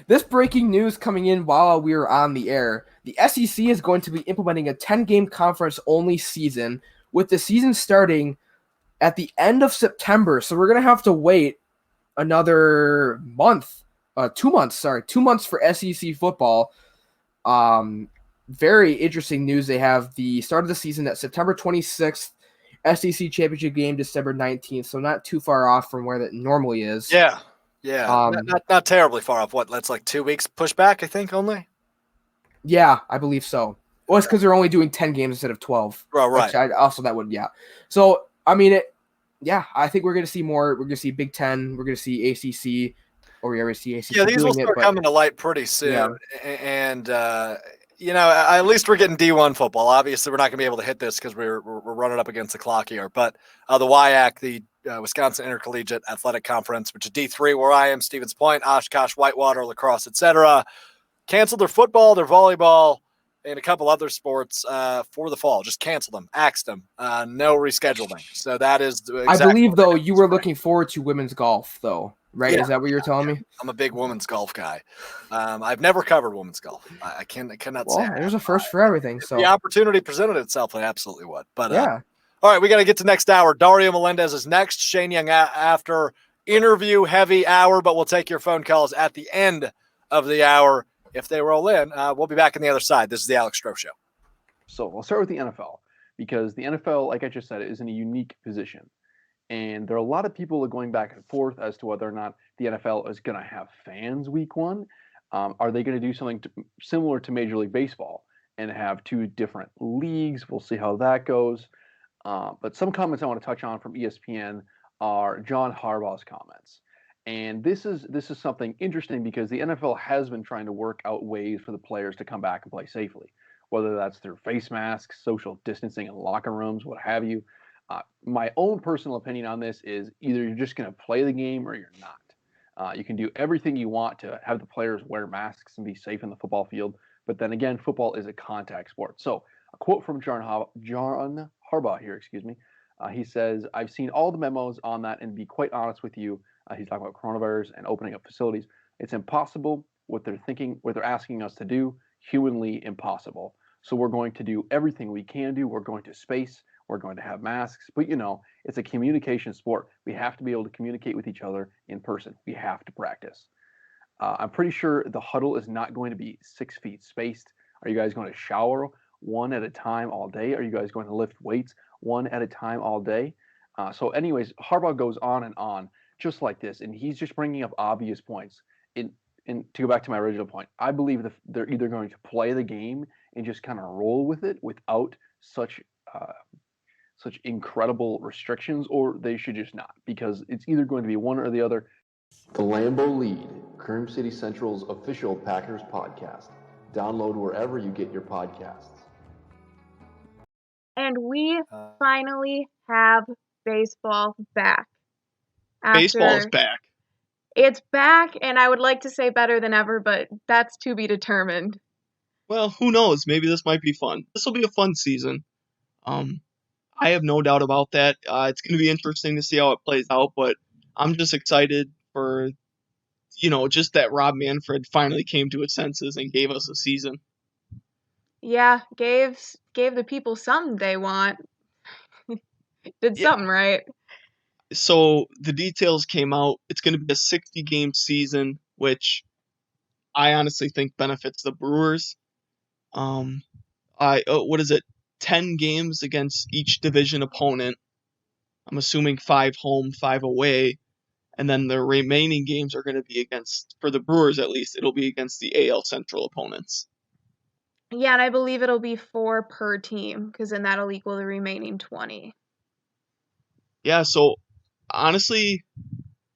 This breaking news coming in while we were on the air. The SEC is going to be implementing a 10-game conference-only season, with the season starting at the end of September. So we're going to have to wait another month, 2 months, 2 months for SEC football. Very interesting news. They have the start of the season at September 26th, SEC championship game December 19th, so not too far off from where that normally is. Yeah. Not terribly far off. What? That's like 2 weeks pushback, I think, only? Yeah, I believe so. Well, it's because they're only doing 10 games instead of 12. Oh, right. So, I mean, I think we're going to see more. We're going to see Big Ten. We're going to see ACC. Or we already see ACC. Yeah, these will start coming to light pretty soon. Yeah. And, at least we're getting D1 football. Obviously, we're not going to be able to hit this because we're running up against the clock here. But the WIAC, the Wisconsin Intercollegiate Athletic Conference, which is D3, where I am, Stevens Point, Oshkosh, Whitewater, Lacrosse, etc., canceled their football, their volleyball, and a couple other sports for the fall. Just canceled them, axed them, no rescheduling. So that is exactly I believe, though, you were looking forward to women's golf, though, right? Yeah. Is that what you're telling me? I'm a big women's golf guy. I've never covered women's golf. I cannot say. Well, there's a first for everything. So the opportunity presented itself, I absolutely would. But yeah. All right, we got to get to next hour. Dario Melendez is next. Shane Young after. Interview heavy hour, but we'll take your phone calls at the end of the hour. If they roll in, we'll be back on the other side. This is the Alex Strouf Show. So I'll start with the NFL, because the NFL, like I just said, is in a unique position. And there are a lot of people going back and forth as to whether or not the NFL is going to have fans week one. Are they going to do something similar to Major League Baseball and have two different leagues? We'll see how that goes. But some comments I want to touch on from ESPN are John Harbaugh's comments. And this is something interesting, because the NFL has been trying to work out ways for the players to come back and play safely, whether that's through face masks, social distancing in locker rooms, what have you. My own personal opinion on this is either you're just going to play the game or you're not. You can do everything you want to have the players wear masks and be safe in the football field, but then again, football is a contact sport. So a quote from John Harbaugh here, he says, "I've seen all the memos on that, and to be quite honest with you," he's talking about coronavirus and opening up facilities. "It's impossible what they're asking us to do, humanly impossible. So we're going to do everything we can do. We're going to space. We're going to have masks. But, it's a communication sport. We have to be able to communicate with each other in person. We have to practice. I'm pretty sure the huddle is not going to be 6 feet spaced. Are you guys going to shower one at a time all day? Are you guys going to lift weights one at a time all day?" So anyways, Harbaugh goes on and on just like this, and he's just bringing up obvious points. And to go back to my original point, I believe that they're either going to play the game and just kind of roll with it without such incredible restrictions, or they should just not, because it's either going to be one or the other. The Lambeau Lead, Cream City Central's official Packers podcast. Download wherever you get your podcasts. And we finally have baseball back. Baseball's back. It's back, and I would like to say better than ever, but that's to be determined. Well, who knows? Maybe this might be fun. This will be a fun season. I have no doubt about that. It's going to be interesting to see how it plays out, but I'm just excited for, just that Rob Manfred finally came to his senses and gave us a season. Yeah, gave the people something they want. Did something right. So the details came out. It's going to be a 60-game season, which I honestly think benefits the Brewers. 10 games against each division opponent. I'm assuming 5 home, 5 away. And then the remaining games are going to be against, for the Brewers at least, it'll be against the AL Central opponents. Yeah, and I believe it'll be 4 per team, because then that'll equal the remaining 20. Yeah, so honestly,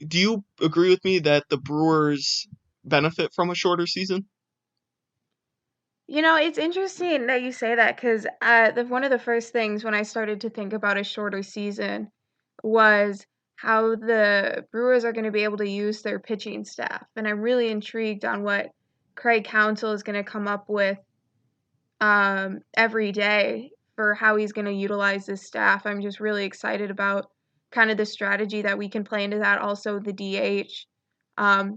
do you agree with me that the Brewers benefit from a shorter season? It's interesting that you say that, because one of the first things when I started to think about a shorter season was how the Brewers are going to be able to use their pitching staff. And I'm really intrigued on what Craig Counsell is going to come up with every day for how he's going to utilize this staff. I'm just really excited about kind of the strategy that we can play into that. Also, the DH.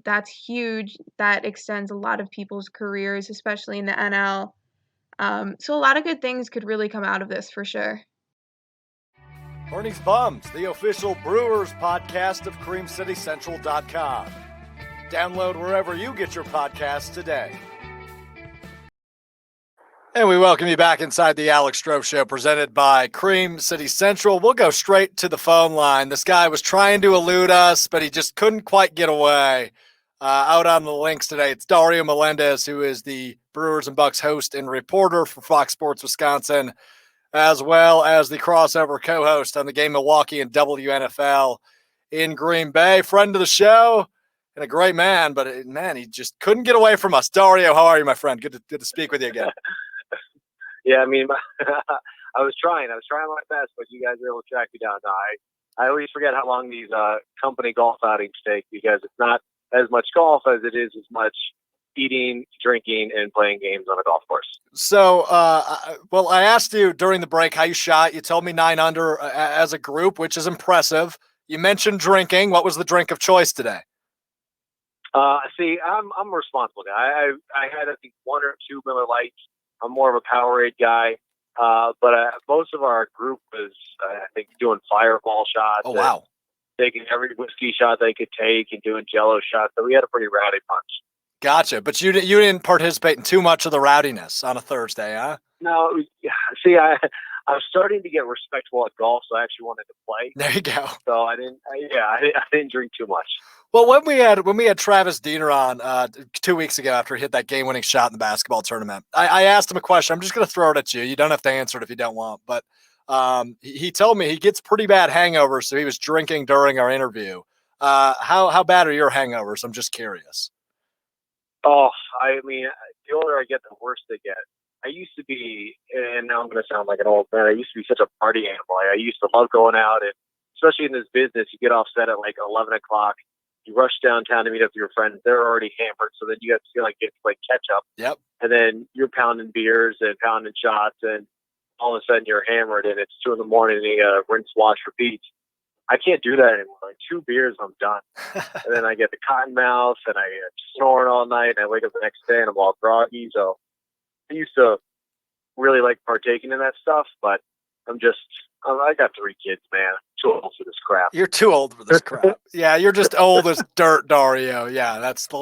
That's huge. That extends a lot of people's careers, especially in the NL. So a lot of good things could really come out of this for sure. Bernie's Bums, the official Brewers podcast of CreamCityCentral.com. Download wherever you get your podcasts today. And we welcome you back inside the Alex Strouf Show, presented by Cream City Central. We'll go straight to the phone line. This guy was trying to elude us, but he just couldn't quite get away. Out on the links today, it's Dario Melendez, who is the Brewers and Bucks host and reporter for Fox Sports Wisconsin, as well as the crossover co-host on the game Milwaukee and WNFL in Green Bay. Friend of the show and a great man, but he just couldn't get away from us. Dario, how are you, my friend? Good to speak with you again. Yeah, I mean, I was trying my best, but you guys were able to track me down. No, I always forget how long these company golf outings take, because it's not as much golf as it is as much eating, drinking, and playing games on a golf course. So, well, I asked you during the break how you shot. You told me 9 under as a group, which is impressive. You mentioned drinking. What was the drink of choice today? See, I'm a responsible guy. I had, I think, 1 or 2 Miller Lights. I'm more of a Powerade guy. But most of our group was, I think, doing fireball shots. Oh, wow. Taking every whiskey shot they could take and doing Jello shots. So we had a pretty rowdy bunch. Gotcha. But you didn't participate in too much of the rowdiness on a Thursday, huh? No, see, I was starting to get respectful at golf, so I actually wanted to play. There you go. So I didn't drink too much. Well, when we had Travis Diener on 2 weeks ago after he hit that game-winning shot in the basketball tournament, I asked him a question. I'm just going to throw it at you. You don't have to answer it if you don't want. But he told me he gets pretty bad hangovers, so he was drinking during our interview. How bad are your hangovers? I'm just curious. Oh, I mean, the older I get, the worse they get. I used to be, and now I'm going to sound like an old man, I used to be such a party animal. I used to love going out, and especially in this business, you get off set at like 11 o'clock. You rush downtown to meet up with your friends. They're already hammered, so then you have to feel like you have to play catch up. Yep. And then you're pounding beers and pounding shots, and all of a sudden you're hammered, and it's 2 a.m. and you got to rinse, wash, repeat. I can't do that anymore. Like 2 beers, I'm done. And then I get the cotton mouth, and I get snoring all night, and I wake up the next day, and I'm all groggy. So I used to really like partaking in that stuff, but I got 3 kids, man. Too old for this crap. You're too old for this crap. Yeah, you're just old as dirt, Dario. Yeah, let's go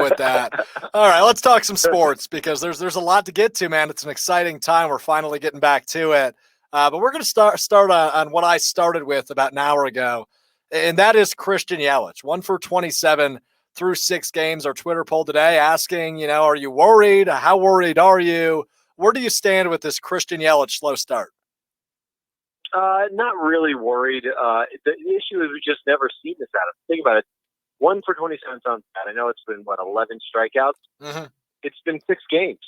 with that. All right, let's talk some sports because there's a lot to get to, man. It's an exciting time. We're finally getting back to it. But we're going to start on what I started with about an hour ago, and that is Christian Yelich. 1 for 27 through 6 games. Our Twitter poll today asking, are you worried? How worried are you? Where do you stand with this Christian Yelich slow start? Not really worried. The issue is we just never seen this out of him. Think about it. 1 for 27 sounds bad. I know it's been, 11 strikeouts? Mm-hmm. It's been 6 games.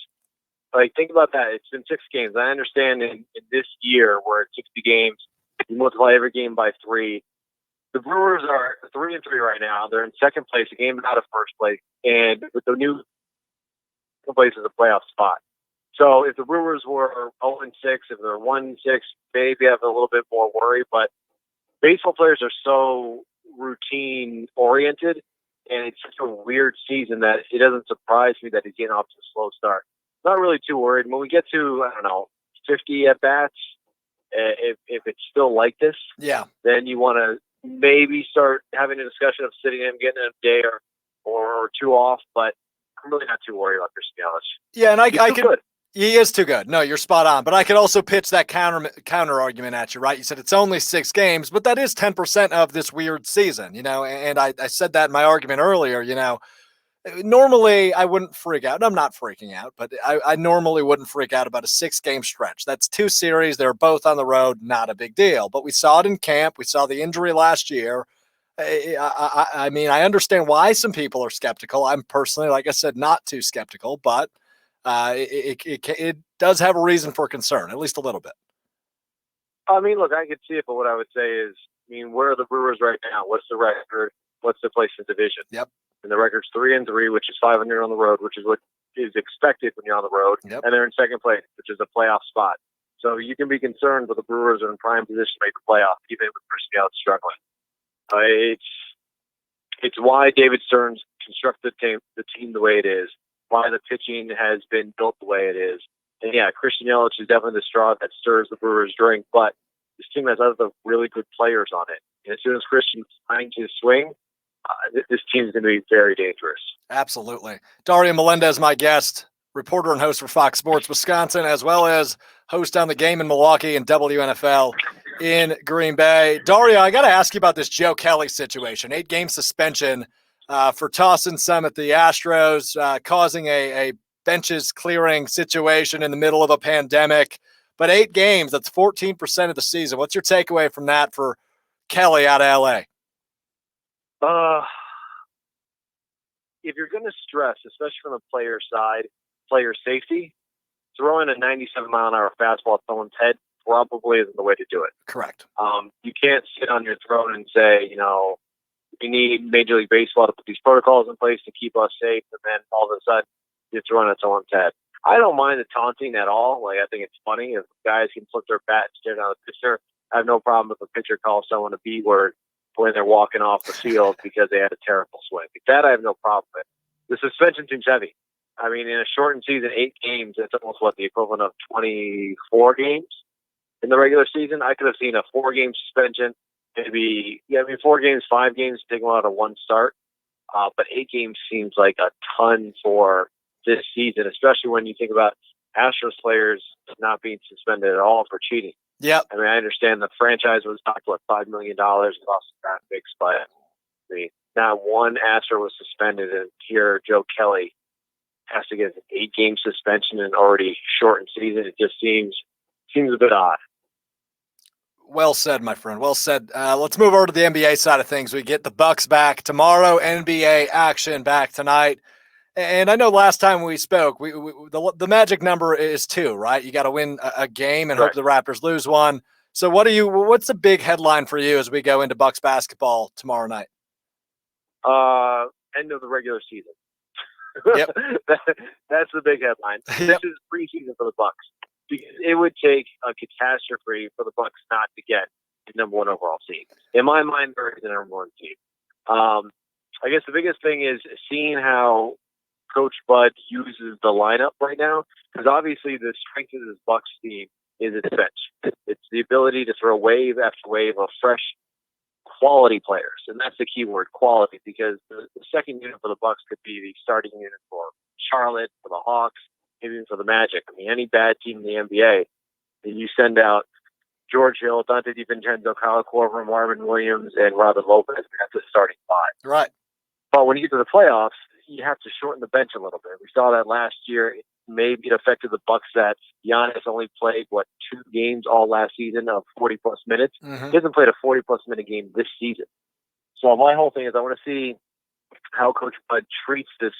Like, think about that. It's been 6 games. I understand in this year where it's 60 games, you multiply every game by 3. The Brewers are 3-3 right now. They're in second place, a game out of first place. And with the new place is a playoff spot. So if the Brewers were 0-6, if they're 1-6, maybe have a little bit more worry. But baseball players are so routine oriented, and it's such a weird season that it doesn't surprise me that he's getting off to a slow start. Not really too worried. When we get to 50 at bats, if it's still like this, yeah, then you want to maybe start having a discussion of sitting him, getting a day or 2 off. But I'm really not too worried about Christian Yelich. Yeah, and I can. Good. He is too good. No, you're spot on. But I could also pitch that counter argument at you, right? You said it's only 6 games, but that is 10% of this weird season, And I said that in my argument earlier, Normally I wouldn't freak out. I'm not freaking out, but I normally wouldn't freak out about a 6-game stretch. That's 2 series. They're both on the road. Not a big deal. But we saw it in camp. We saw the injury last year. I mean, I understand why some people are skeptical. I'm personally, like I said, not too skeptical, but it does have a reason for concern, at least a little bit. I mean, look, I could see it, but what I would say is, where are the Brewers right now? What's the record? What's the place in the division? Yep. And the record's 3-3, which is 500 on the road, which is what is expected when you're on the road. Yep. And they're in second place, which is a playoff spot. So you can be concerned, but the Brewers are in prime position to make the playoff, even with Christian Yelich struggling. It's why David Stearns constructed the team the way it is, why the pitching has been built the way it is. And yeah, Christian Yelich is definitely the straw that stirs the Brewers' drink, but this team has other really good players on it. And as soon as Christian's finds his swing, this team is going to be very dangerous. Absolutely. Dario Melendez, my guest, reporter and host for Fox Sports Wisconsin, as well as host on The Game in Milwaukee and WNFL in Green Bay. Dario, I got to ask you about this Joe Kelly situation. 8-game suspension for tossing some at the Astros, causing a benches clearing situation in the middle of a pandemic. But 8 games, that's 14% of the season. What's your takeaway from that for Kelly out of L.A.? If you're going to stress, especially from the player side, player safety, throwing a 97-mile-an-hour fastball at someone's head probably isn't the way to do it. Correct. You can't sit on your throne and say, we need Major League Baseball to put these protocols in place to keep us safe, and then all of a sudden it's throwing at someone's head. I don't mind the taunting at all. Like, I think it's funny if guys can flip their bat and stare down the pitcher. I have no problem if a pitcher calls someone a B word when they're walking off the field because they had a terrible swing. That I have no problem with. The suspension seems heavy. I mean, in a shortened season, 8 games, that's almost the equivalent of 24 games in the regular season. I could have seen a 4-game suspension, maybe, 4 games, 5 games, take them out of 1 start. But 8 games seems like a ton for this season, especially when you think about Astros players not being suspended at all for cheating. Yeah. I mean, I understand the franchise was knocked, $5 million off the draft picks, but I mean, not one Astro was suspended, and here Joe Kelly has to get an 8-game suspension in an already shortened season. It just seems a bit odd. Well said, my friend. Well said. Let's move over to the NBA side of things. We get the Bucks back tomorrow, NBA action back tonight. And I know last time we spoke, the magic number is 2, right? You got to win a game and hope the Raptors lose one. So what's the big headline for you as we go into Bucks basketball tomorrow night? End of the regular season. Yep. That's the big headline. This is preseason for the Bucks. Because it would take a catastrophe for the Bucks not to get the number 1 overall seed. In my mind, they're the number 1 seed. I guess the biggest thing is seeing how Coach Bud uses the lineup right now, because obviously the strength of this Bucks team is its bench. It's the ability to throw wave after wave of fresh, quality players, and that's the key word, quality, because the second unit for the Bucks could be the starting unit for Charlotte, for the Hawks, maybe even for the Magic. I mean, any bad team in the NBA, and you send out George Hill, Dante DiVincenzo, Kyle Korver, Marvin Williams, and Robin Lopez. That's the starting 5. Right. But when you get to the playoffs, you have to shorten the bench a little bit. We saw that last year. Maybe it affected the Bucks that Giannis only played 2 games all last season of 40-plus minutes. Mm-hmm. He hasn't played a 40-plus minute game this season. So my whole thing is I want to see how Coach Bud treats this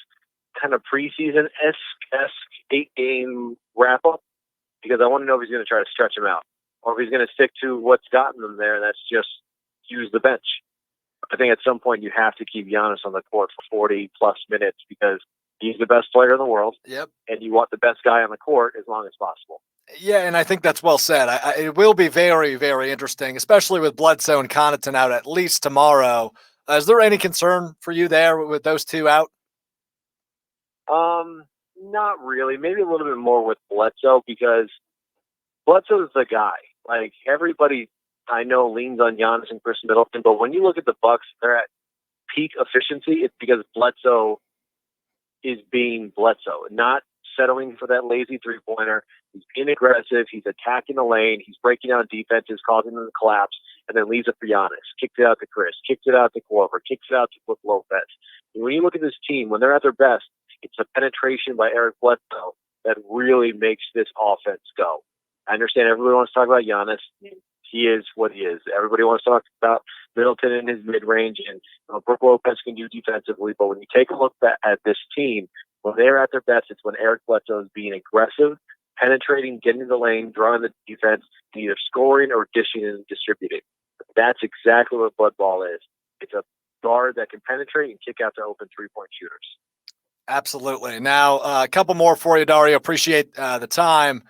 kind of preseason-esque 8-game wrap-up, because I want to know if he's going to try to stretch him out or if he's going to stick to what's gotten them there, and that's just use the bench. I think at some point you have to keep Giannis on the court for 40-plus minutes because he's the best player in the world. Yep. And you want the best guy on the court as long as possible. Yeah, and I think that's well said. It will be very, very interesting, especially with Bledsoe and Connaughton out at least tomorrow. Is there any concern for you there with those 2 out? Not really. Maybe a little bit more with Bledsoe, because Bledsoe's the guy. Like, everybody I know leans on Giannis and Chris Middleton, but when you look at the Bucks, they're at peak efficiency. It's because Bledsoe is being Bledsoe, not settling for that lazy 3-pointer. He's being aggressive. He's attacking the lane. He's breaking down defenses, causing them to collapse, and then leaves it for Giannis. Kicks it out to Chris. Kicks it out to Korver. Kicks it out to Brook Lopez. And when you look at this team, when they're at their best, it's a penetration by Eric Bledsoe that really makes this offense go. I understand everybody wants to talk about Giannis. He is what he is. Everybody wants to talk about Middleton in his mid-range, and Brook Lopez can do defensively. But when you take a look at this team, when they're at their best, it's when Eric Bledsoe is being aggressive, penetrating, getting in the lane, drawing the defense, and either scoring or dishing and distributing. That's exactly what Bud Ball is. It's a guard that can penetrate and kick out to open 3-point shooters. Absolutely. Now, a couple more for you, Dario. Appreciate the time.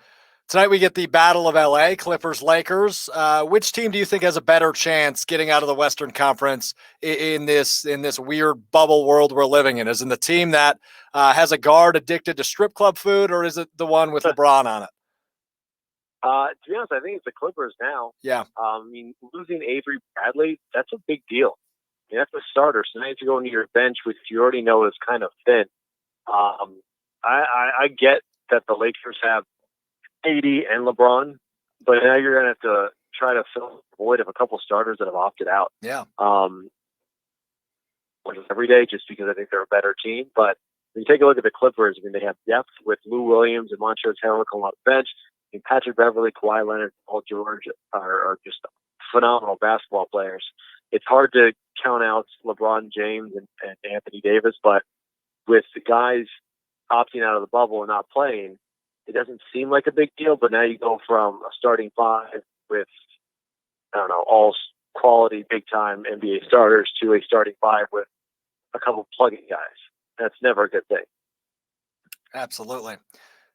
Tonight we get the Battle of LA, Clippers, Lakers. Which team do you think has a better chance getting out of the Western Conference in this weird bubble world we're living in? Is it the team that has a guard addicted to strip club food, or is it the one with LeBron on it? To be honest, I think it's the Clippers now. Yeah. I mean, losing Avery Bradley, that's a big deal. I mean, that's a starter. So now you have to go into your bench, which you already know is kind of thin. I get that the Lakers have AD and LeBron, but now you're going to have to try to fill the void of a couple starters that have opted out. Yeah. Every day, just because I think they're a better team. But when you take a look at the Clippers, I mean, they have depth with Lou Williams and Montrezl Harrell on the bench. I mean, Patrick Beverly, Kawhi Leonard, Paul George are just phenomenal basketball players. It's hard to count out LeBron James and Anthony Davis, but with the guys opting out of the bubble and not playing, it doesn't seem like a big deal. But now you go from a starting 5 with, I don't know, all quality, big-time NBA starters to a starting five with a couple plug-in guys. That's never a good thing. Absolutely.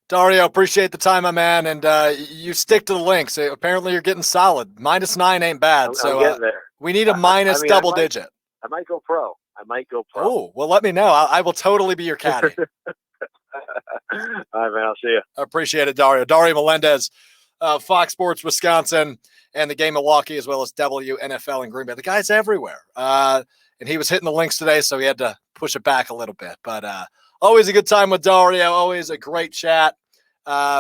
Dario, appreciate the time, my man, and you stick to the links. Apparently, you're getting solid. -9 ain't bad. I'm getting there. We need a minus double digit. I might go pro. Oh, well, let me know. I will totally be your caddy. All right, man. I'll see you. Appreciate it, Dario. Dario Melendez, Fox Sports Wisconsin, and the game Milwaukee, as well as WNFL in Green Bay. The guy's everywhere. And he was hitting the links today, so he had to push it back a little bit. But always a good time with Dario. Always a great chat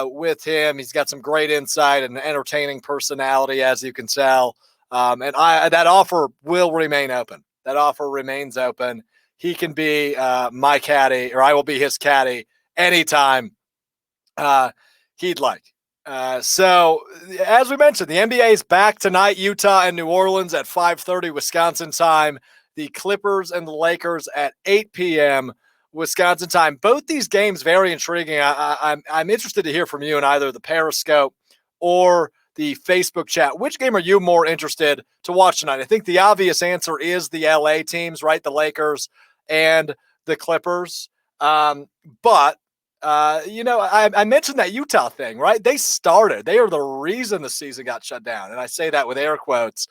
with him. He's got some great insight and entertaining personality, as you can tell. And that offer will remain open. That offer remains open. He can be my caddy, or I will be his caddy anytime he'd like. So, as we mentioned, the NBA is back tonight. Utah and New Orleans at 5:30 Wisconsin time. The Clippers and the Lakers at 8 p.m. Wisconsin time. Both these games very intriguing. I'm interested to hear from you in either the Periscope or the Facebook chat. Which game are you more interested to watch tonight? I think the obvious answer is the LA teams, right? The Lakers and the Clippers. But I mentioned that Utah thing, right? They are the reason the season got shut down. And I say that with air quotes.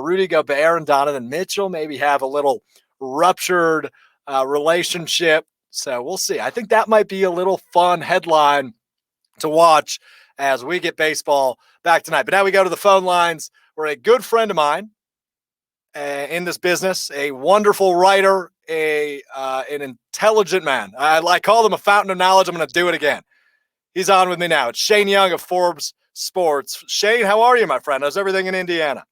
Rudy Gobert and Donovan Mitchell maybe have a little ruptured relationship. So we'll see. I think that might be a little fun headline to watch as we get baseball back tonight. But now we go to the phone lines where a good friend of mine in this business, a wonderful writer, an intelligent man. I call him a fountain of knowledge. I'm going to do it again. He's on with me now. It's Shane Young of Forbes Sports. Shane, how are you, my friend? How's everything in Indiana?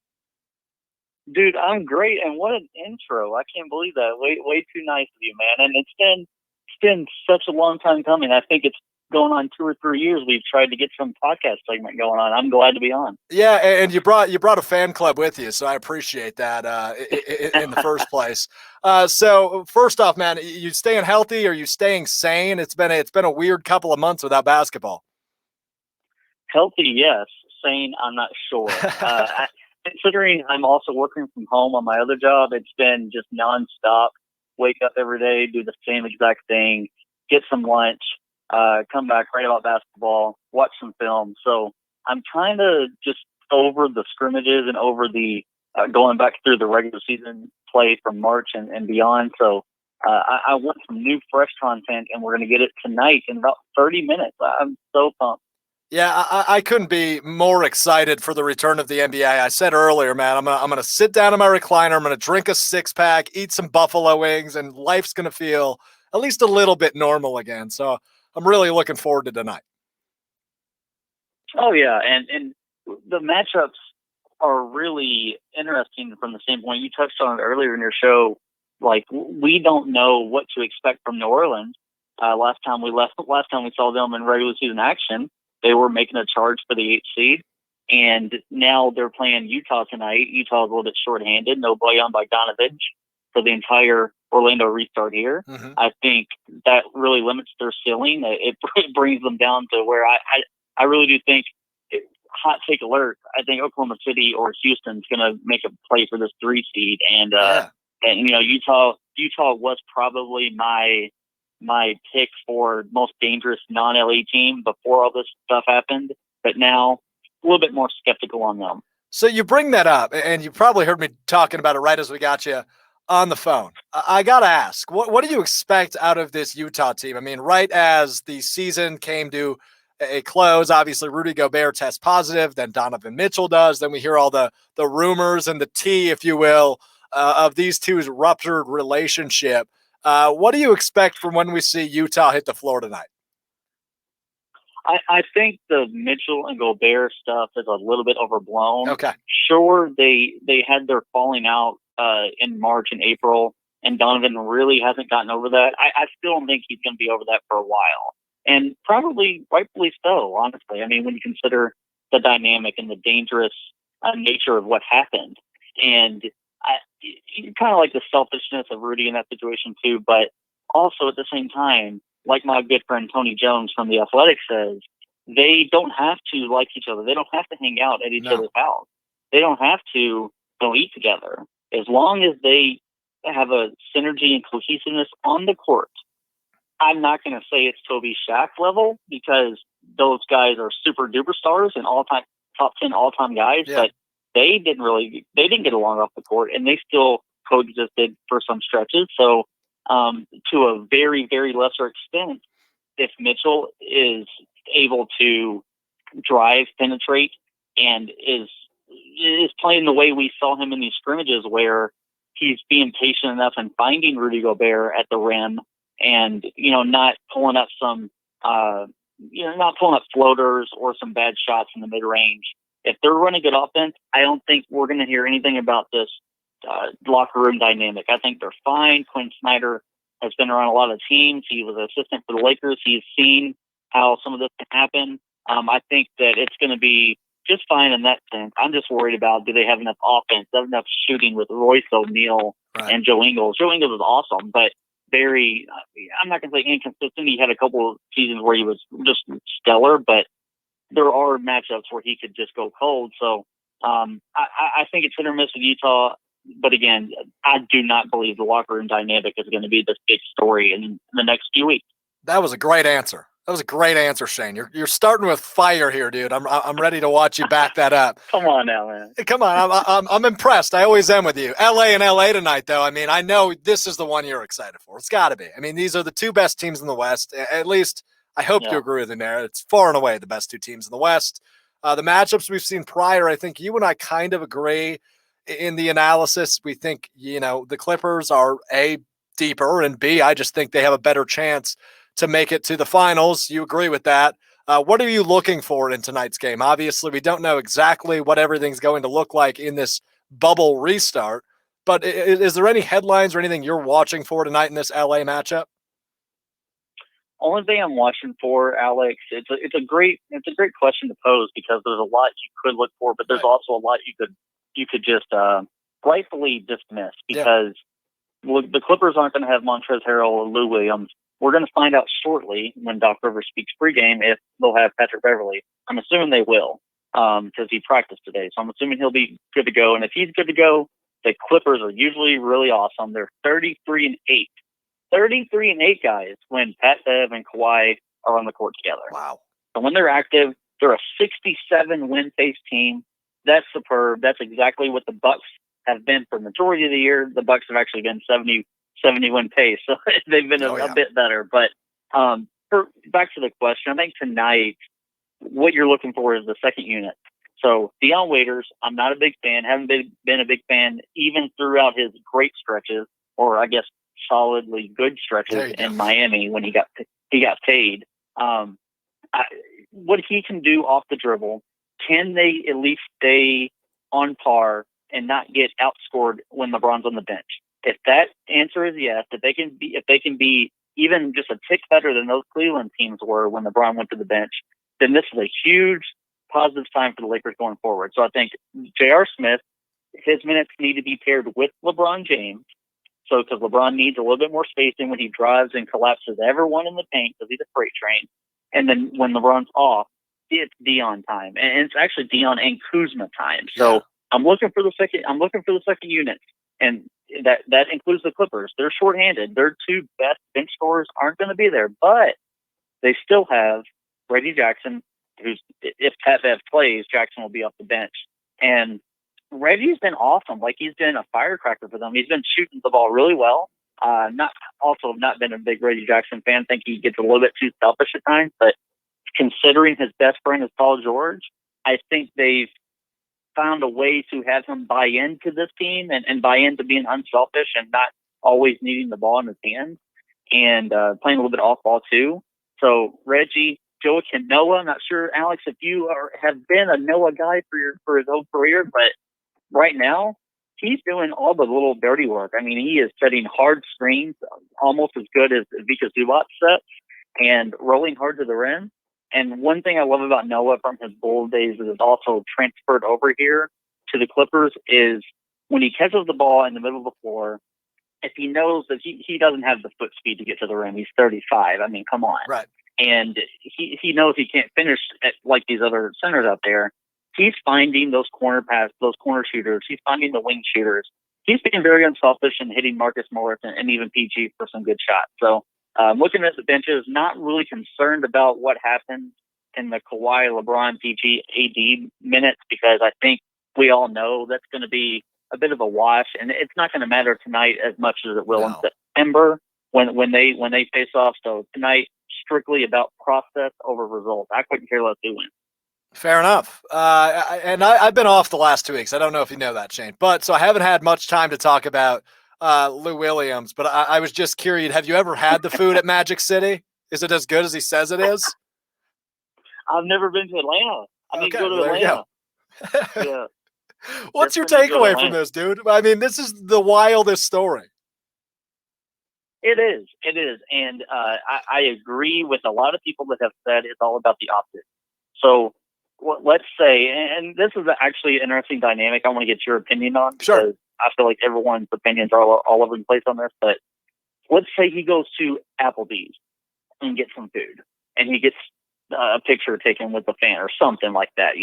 Dude, I'm great, and what an intro! I can't believe that. Way too nice of you, man. And it's been such a long time coming. I think it's going on 2 or 3 years. We've tried to get some podcast segment going on. I'm glad to be on. Yeah, and you brought a fan club with you, so I appreciate that in the first place. So first off, man, you staying healthy? Are you staying sane? It's been a weird couple of months without basketball. Healthy, yes. Sane, I'm not sure. Considering I'm also working from home on my other job, it's been just nonstop. Wake up every day, do the same exact thing, get some lunch, come back, write about basketball, watch some film. So I'm kind of just over the scrimmages and over the going back through the regular season play from March and beyond. So I want some new, fresh content, and we're going to get it tonight in about 30 minutes. I'm so pumped. Yeah, I couldn't be more excited for the return of the NBA. I said earlier, man, I'm gonna sit down in my recliner. I'm gonna drink a 6-pack, eat some buffalo wings, and life's gonna feel at least a little bit normal again. So I'm really looking forward to tonight. Oh yeah, and the matchups are really interesting from the standpoint you touched on it earlier in your show. Like, we don't know what to expect from New Orleans. Last time we saw them in regular season action, they were making a charge for the 8th seed, and now they're playing Utah tonight. Utah's a little bit shorthanded. No Bojan Bogdanovic for the entire Orlando restart here. Mm-hmm. I think that really limits their ceiling. It brings them down to where I really do think, hot take alert, I think Oklahoma City or Houston's going to make a play for this 3 seed. And Utah was probably my pick for most dangerous non-LA team before all this stuff happened, but now a little bit more skeptical on them. So you bring that up, and you probably heard me talking about it right as we got you on the phone. I got to ask, what do you expect out of this Utah team? I mean, right as the season came to a close, obviously Rudy Gobert tests positive, then Donovan Mitchell does, then we hear all the rumors and the tea, if you will, of these two's ruptured relationship. What do you expect from when we see Utah hit the floor tonight? I think the Mitchell and Gobert stuff is a little bit overblown. Okay. Sure, they had their falling out in March and April, and Donovan really hasn't gotten over that. I still don't think he's going to be over that for a while, and probably rightfully so, honestly. I mean, when you consider the dynamic and the dangerous nature of what happened, and kind of like the selfishness of Rudy in that situation too, but also at the same time, like my good friend Tony Jones from The Athletic says, they don't have to like each other. They don't have to hang out at each other's house. They don't have to they'll eat together. As long as they have a synergy and cohesiveness on the court, I'm not going to say it's Kobe Shaq level because those guys are super duper stars and all-time top 10 all-time guys, but they didn't get along off the court, and they still coexisted for some stretches. So to a very, very lesser extent, if Mitchell is able to drive, penetrate, and is playing the way we saw him in these scrimmages where he's being patient enough and finding Rudy Gobert at the rim and, not pulling up not pulling up floaters or some bad shots in the mid-range. If they're running good offense, I don't think we're going to hear anything about this locker room dynamic. I think they're fine. Quinn Snyder has been around a lot of teams. He was an assistant for the Lakers. He's seen how some of this can happen. I think that it's going to be just fine in that sense. I'm just worried about, do they have enough offense, enough shooting with Royce O'Neal and Joe Ingles. Joe Ingles is awesome, but I'm not going to say inconsistent. He had a couple of seasons where he was just stellar, but there are matchups where he could just go cold. So I think it's hit or miss with Utah. But again, I do not believe the locker room dynamic is going to be this big story in the next few weeks. That was a great answer. That was a great answer, Shane. You're starting with fire here, dude. I'm ready to watch you back that up. Come on now, man. Come on, I'm impressed. I always am with you. LA tonight, though. I mean, I know this is the one you're excited for. It's got to be. I mean, these are the two best teams in the West. At least I hope you agree with me there. It's far and away the best two teams in the West. The matchups we've seen prior, I think you and I kind of agree in the analysis. We think the Clippers are A, deeper, and B, I just think they have a better chance to make it to the finals. You agree with that? What are you looking for in tonight's game? Obviously, we don't know exactly what everything's going to look like in this bubble restart, but is there any headlines or anything you're watching for tonight in this LA matchup? Only thing I'm watching for, Alex, it's a great question to pose because there's a lot you could look for, but there's also a lot you could just rightfully dismiss because the Clippers aren't going to have Montrezl Harrell or Lou Williams. We're going to find out shortly when Doc Rivers speaks pregame if they'll have Patrick Beverley. I'm assuming they will because he practiced today. So I'm assuming he'll be good to go. And if he's good to go, the Clippers are usually really awesome. They're 33-8. 33-8 guys when Pat Bev and Kawhi are on the court together. Wow. So when they're active, they're a 67 win pace team. That's superb. That's exactly what the Bucks have been for the majority of the year. The Bucks have actually been 70 win pace, so they've been a bit better. But back to the question, I think tonight what you're looking for is the second unit. So Dion Waiters, I'm not a big fan. Haven't been a big fan even throughout his great stretches, or I guess solidly good stretches in Miami when he got paid. What he can do off the dribble, can they at least stay on par and not get outscored when LeBron's on the bench? If that answer is yes, if they can be even just a tick better than those Cleveland teams were when LeBron went to the bench, then this is a huge positive sign for the Lakers going forward. So I think J.R. Smith, his minutes need to be paired with LeBron James. So because LeBron needs a little bit more spacing when he drives and collapses everyone in the paint because he's a freight train. And then when LeBron's off, it's Dion time, and it's actually Dion and Kuzma time. So I'm looking for the second unit, and that includes the Clippers. They're shorthanded. Their two best bench scorers aren't going to be there, but they still have Reggie Jackson, who's, if Pat Bev plays, Jackson will be off the bench. And Reggie's been awesome. Like, he's been a firecracker for them. He's been shooting the ball really well. Not been a big Reggie Jackson fan. Think he gets a little bit too selfish at times, but considering his best friend is Paul George, I think they've found a way to have him buy into this team and buy into being unselfish and not always needing the ball in his hands and playing a little bit off ball too. So Reggie, Joakim Noah, I'm not sure, Alex, if you have been a Noah guy for his whole career, but right now he's doing all the little dirty work. I mean, he is setting hard screens almost as good as Vika Zubac sets and rolling hard to the rim. And one thing I love about Noah from his Bulls days is it's also transferred over here to the Clippers is when he catches the ball in the middle of the floor, if he knows that he doesn't have the foot speed to get to the rim, he's 35. I mean, come on. Right. And he knows he can't finish like these other centers out there. he's finding those corner shooters. He's finding the wing shooters. He's being very unselfish and hitting Marcus Morris and even PG for some good shots. So looking at the benches, not really concerned about what happens in the Kawhi, LeBron, PG, AD minutes, because I think we all know that's going to be a bit of a wash, and it's not going to matter tonight as much as it will in September when they face off. So tonight, strictly about process over result. I couldn't care less who wins. Fair enough. I've been off the last 2 weeks. I don't know if you know that, Shane. But so I haven't had much time to talk about Lou Williams. But I was just curious. Have you ever had the food at Magic City? Is it as good as he says it is? I've never been to Atlanta. I need to go to well, Atlanta. Yeah. What's your takeaway from this, dude? I mean, this is the wildest story. It is. And I agree with a lot of people that have said it's all about the optics. So let's say, and this is actually an interesting dynamic I want to get your opinion on, because I feel like everyone's opinions are all over the place on this. But let's say he goes to Applebee's and gets some food, and he gets a picture taken with the fan or something like that,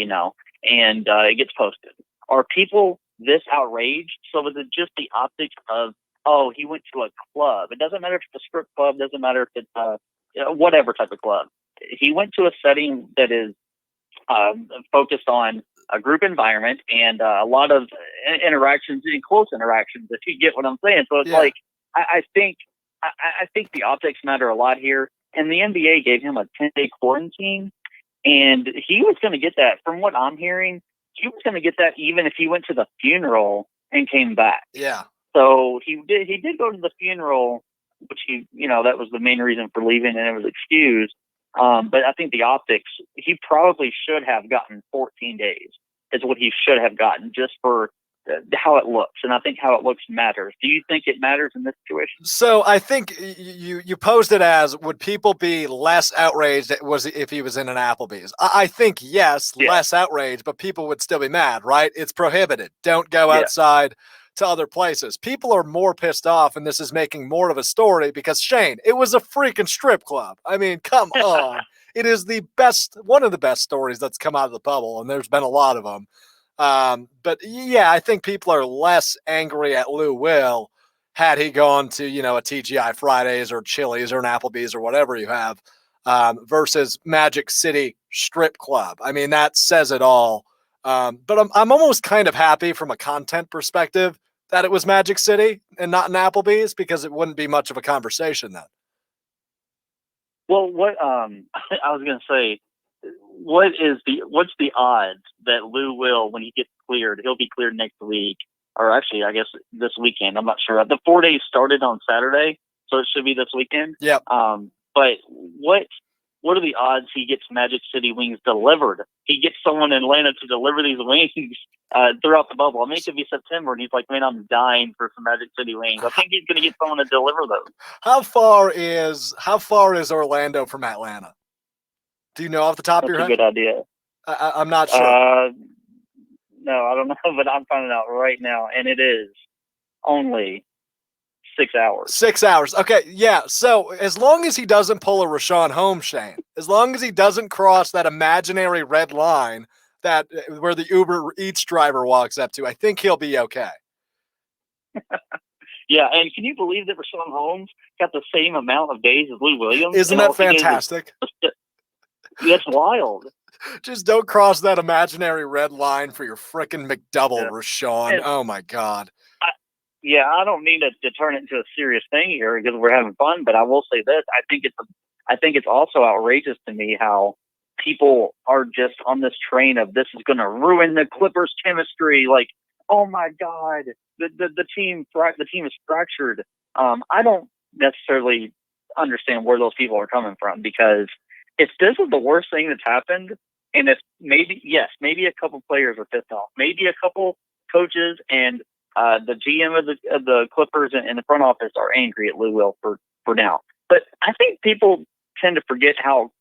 and it gets posted. Are people this outraged? So is it just the optics of, oh, he went to a club? It doesn't matter if it's a strip club. It doesn't matter if it's whatever type of club. He went to a setting that is focused on a group environment and a lot of interactions, and close interactions, if you get what I'm saying. So it's like, I think the optics matter a lot here. And the NBA gave him a 10-day quarantine, and he was going to get that. From what I'm hearing, he was going to get that even if he went to the funeral and came back. Yeah. So he did go to the funeral, which that was the main reason for leaving, and it was excused. But I think the optics, he probably should have gotten 14 days is what he should have gotten, just for how it looks. And I think how it looks matters. Do you think it matters in this situation? So I think you posed it as, would people be less outraged if he was in an Applebee's? I think yes, less outraged, but people would still be mad, right? It's prohibited. Don't go outside to other places. People are more pissed off, and this is making more of a story because, Shane, it was a freaking strip club. I mean, come on. It is one of the best stories that's come out of the bubble, and there's been a lot of them. But yeah, I think people are less angry at Lou Will had he gone to, a TGI Fridays or Chili's or an Applebee's or whatever you have, versus Magic City Strip Club. I mean, that says it all. But I'm almost kind of happy from a content perspective that it was Magic City and not an Applebee's, because it wouldn't be much of a conversation then. Well, what I was going to say, what's the odds that Lou Will, when he gets cleared, he'll be cleared next week, or actually, I guess this weekend. I'm not sure. The 4 days started on Saturday, so it should be this weekend. Yep. But what are the odds he gets Magic City wings delivered? He gets someone in Atlanta to deliver these wings throughout the bubble. I mean, it could be September, and he's like, man, I'm dying for some Magic City wings. I think he's going to get someone to deliver those. How far is Orlando from Atlanta? Do you know off the top of your head? That's a good idea. I'm not sure. No, I don't know, but I'm finding out right now, and it is only 6 hours. 6 hours. Okay, yeah. So as long as he doesn't pull a Rashawn Holmes, Shane, as long as he doesn't cross that imaginary red line where the Uber Eats driver walks up to, I think he'll be okay. Yeah, and can you believe that Rashawn Holmes got the same amount of days as Lou Williams? Isn't that fantastic? That's wild. Just don't cross that imaginary red line for your frickin' McDouble, Rashawn. Oh my God. I don't mean to turn it into a serious thing here because we're having fun, but I will say this: I think it's also outrageous to me how people are just on this train of this is going to ruin the Clippers' chemistry. Like, oh my God, the team is fractured. I don't necessarily understand where those people are coming from, because if this is the worst thing that's happened, and if maybe a couple players are pissed off, maybe a couple coaches and the GM of the Clippers and the front office are angry at Lou Will for now. But I think people tend to forget how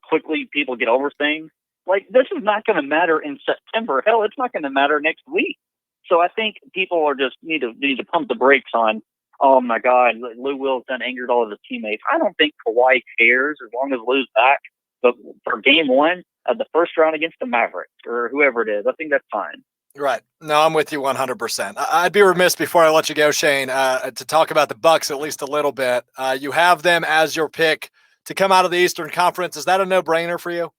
quickly people get over things. Like, this is not going to matter in September. Hell, it's not going to matter next week. So I think people are just need to pump the brakes on, oh my God, Lou Will's done angered all of his teammates. I don't think Kawhi cares as long as Lou's back. But for game one, the first round against the Mavericks or whoever it is. I think that's fine. Right. No, I'm with you 100%. I'd be remiss before I let you go, Shane, to talk about the Bucks at least a little bit. You have them as your pick to come out of the Eastern Conference. Is that a no-brainer for you?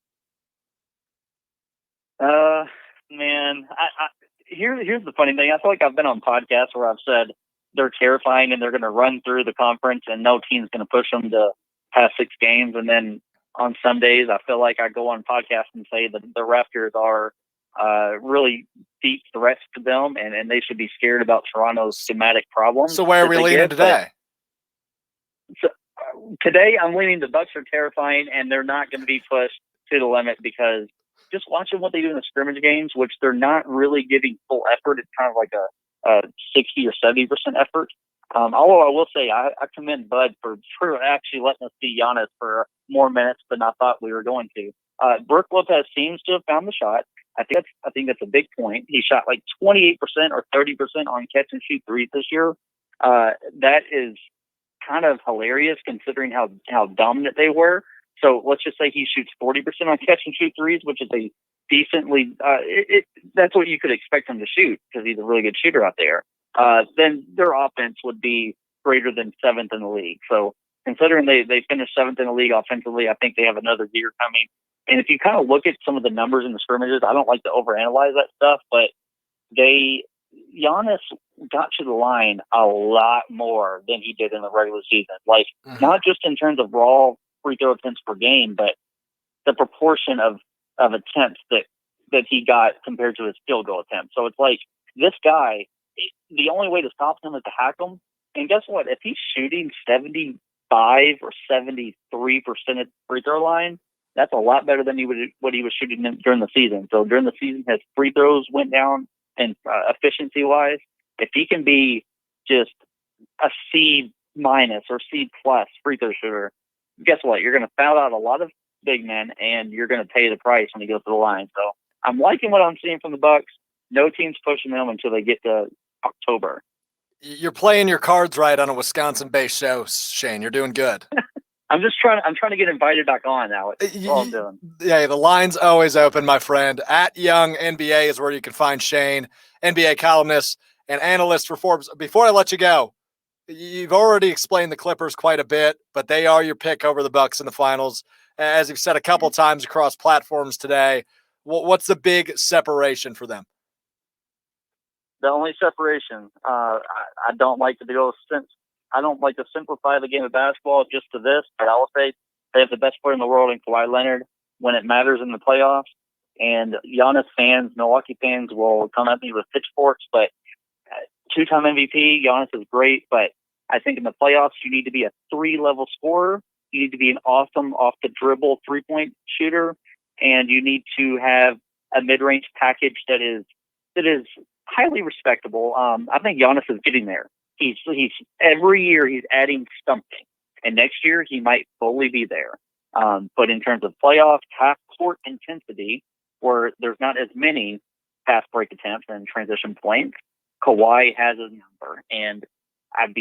Man, here's the funny thing. I feel like I've been on podcasts where I've said they're terrifying and they're going to run through the conference and no team's going to push them to past 6 games. And then on some days, I feel like I go on podcasts and say that the Raptors are really deep threats to them, and they should be scared about Toronto's schematic problems. So where are we leaning today? Today, I'm leaning the Bucks are terrifying, and they're not going to be pushed to the limit because just watching what they do in the scrimmage games, which they're not really giving full effort. It's kind of like a 60 or 70% effort. Although I will say I commend Bud for actually letting us see Giannis for more minutes than I thought we were going to. Brook Lopez seems to have found the shot. I think that's a big point. He shot like 28% or 30% on catch and shoot threes this year. That is kind of hilarious considering how dominant they were. So let's just say he shoots 40% on catch and shoot threes, which is a decently that's what you could expect him to shoot because he's a really good shooter out there. Then their offense would be greater than 7th in the league. So considering they finished 7th in the league offensively, I think they have another year coming. And if you kind of look at some of the numbers in the scrimmages, I don't like to overanalyze that stuff, but Giannis got to the line a lot more than he did in the regular season. Like, not just in terms of raw free throw attempts per game, but the proportion of attempts that he got compared to his field goal attempts. So it's like this guy, the only way to stop him is to hack him. And guess what? If he's shooting 75 or 73% at free throw line, that's a lot better than what he was shooting during the season. So during the season, his free throws went down, and efficiency-wise, if he can be just a C- or C+ free throw shooter, guess what? You're going to foul out a lot of big men, and you're going to pay the price when he goes to the line. So I'm liking what I'm seeing from the Bucks. No team's pushing them until they get to October. You're playing your cards right on a Wisconsin-based show, Shane. You're doing good. I'm trying to get invited back on now. That's all I'm doing. Yeah, the line's always open, my friend. At Young NBA is where you can find Shane, NBA columnist and analyst for Forbes. Before I let you go, you've already explained the Clippers quite a bit, but they are your pick over the Bucks in the finals. As you've said a couple times across platforms today, what's the big separation for them? The only separation, I don't like to simplify the game of basketball just to this, but I will say they have the best player in the world in Kawhi Leonard when it matters in the playoffs. And Giannis fans, Milwaukee fans will come at me with pitchforks, but 2-time MVP, Giannis is great, but I think in the playoffs you need to be a 3-level scorer. You need to be an awesome off-the-dribble 3-point shooter, and you need to have a mid-range package that is highly respectable. I think Giannis is getting there. He's every year he's adding something, and next year he might fully be there. But in terms of playoff half-court intensity, where there's not as many fast break attempts and transition points, Kawhi has a number, and I'd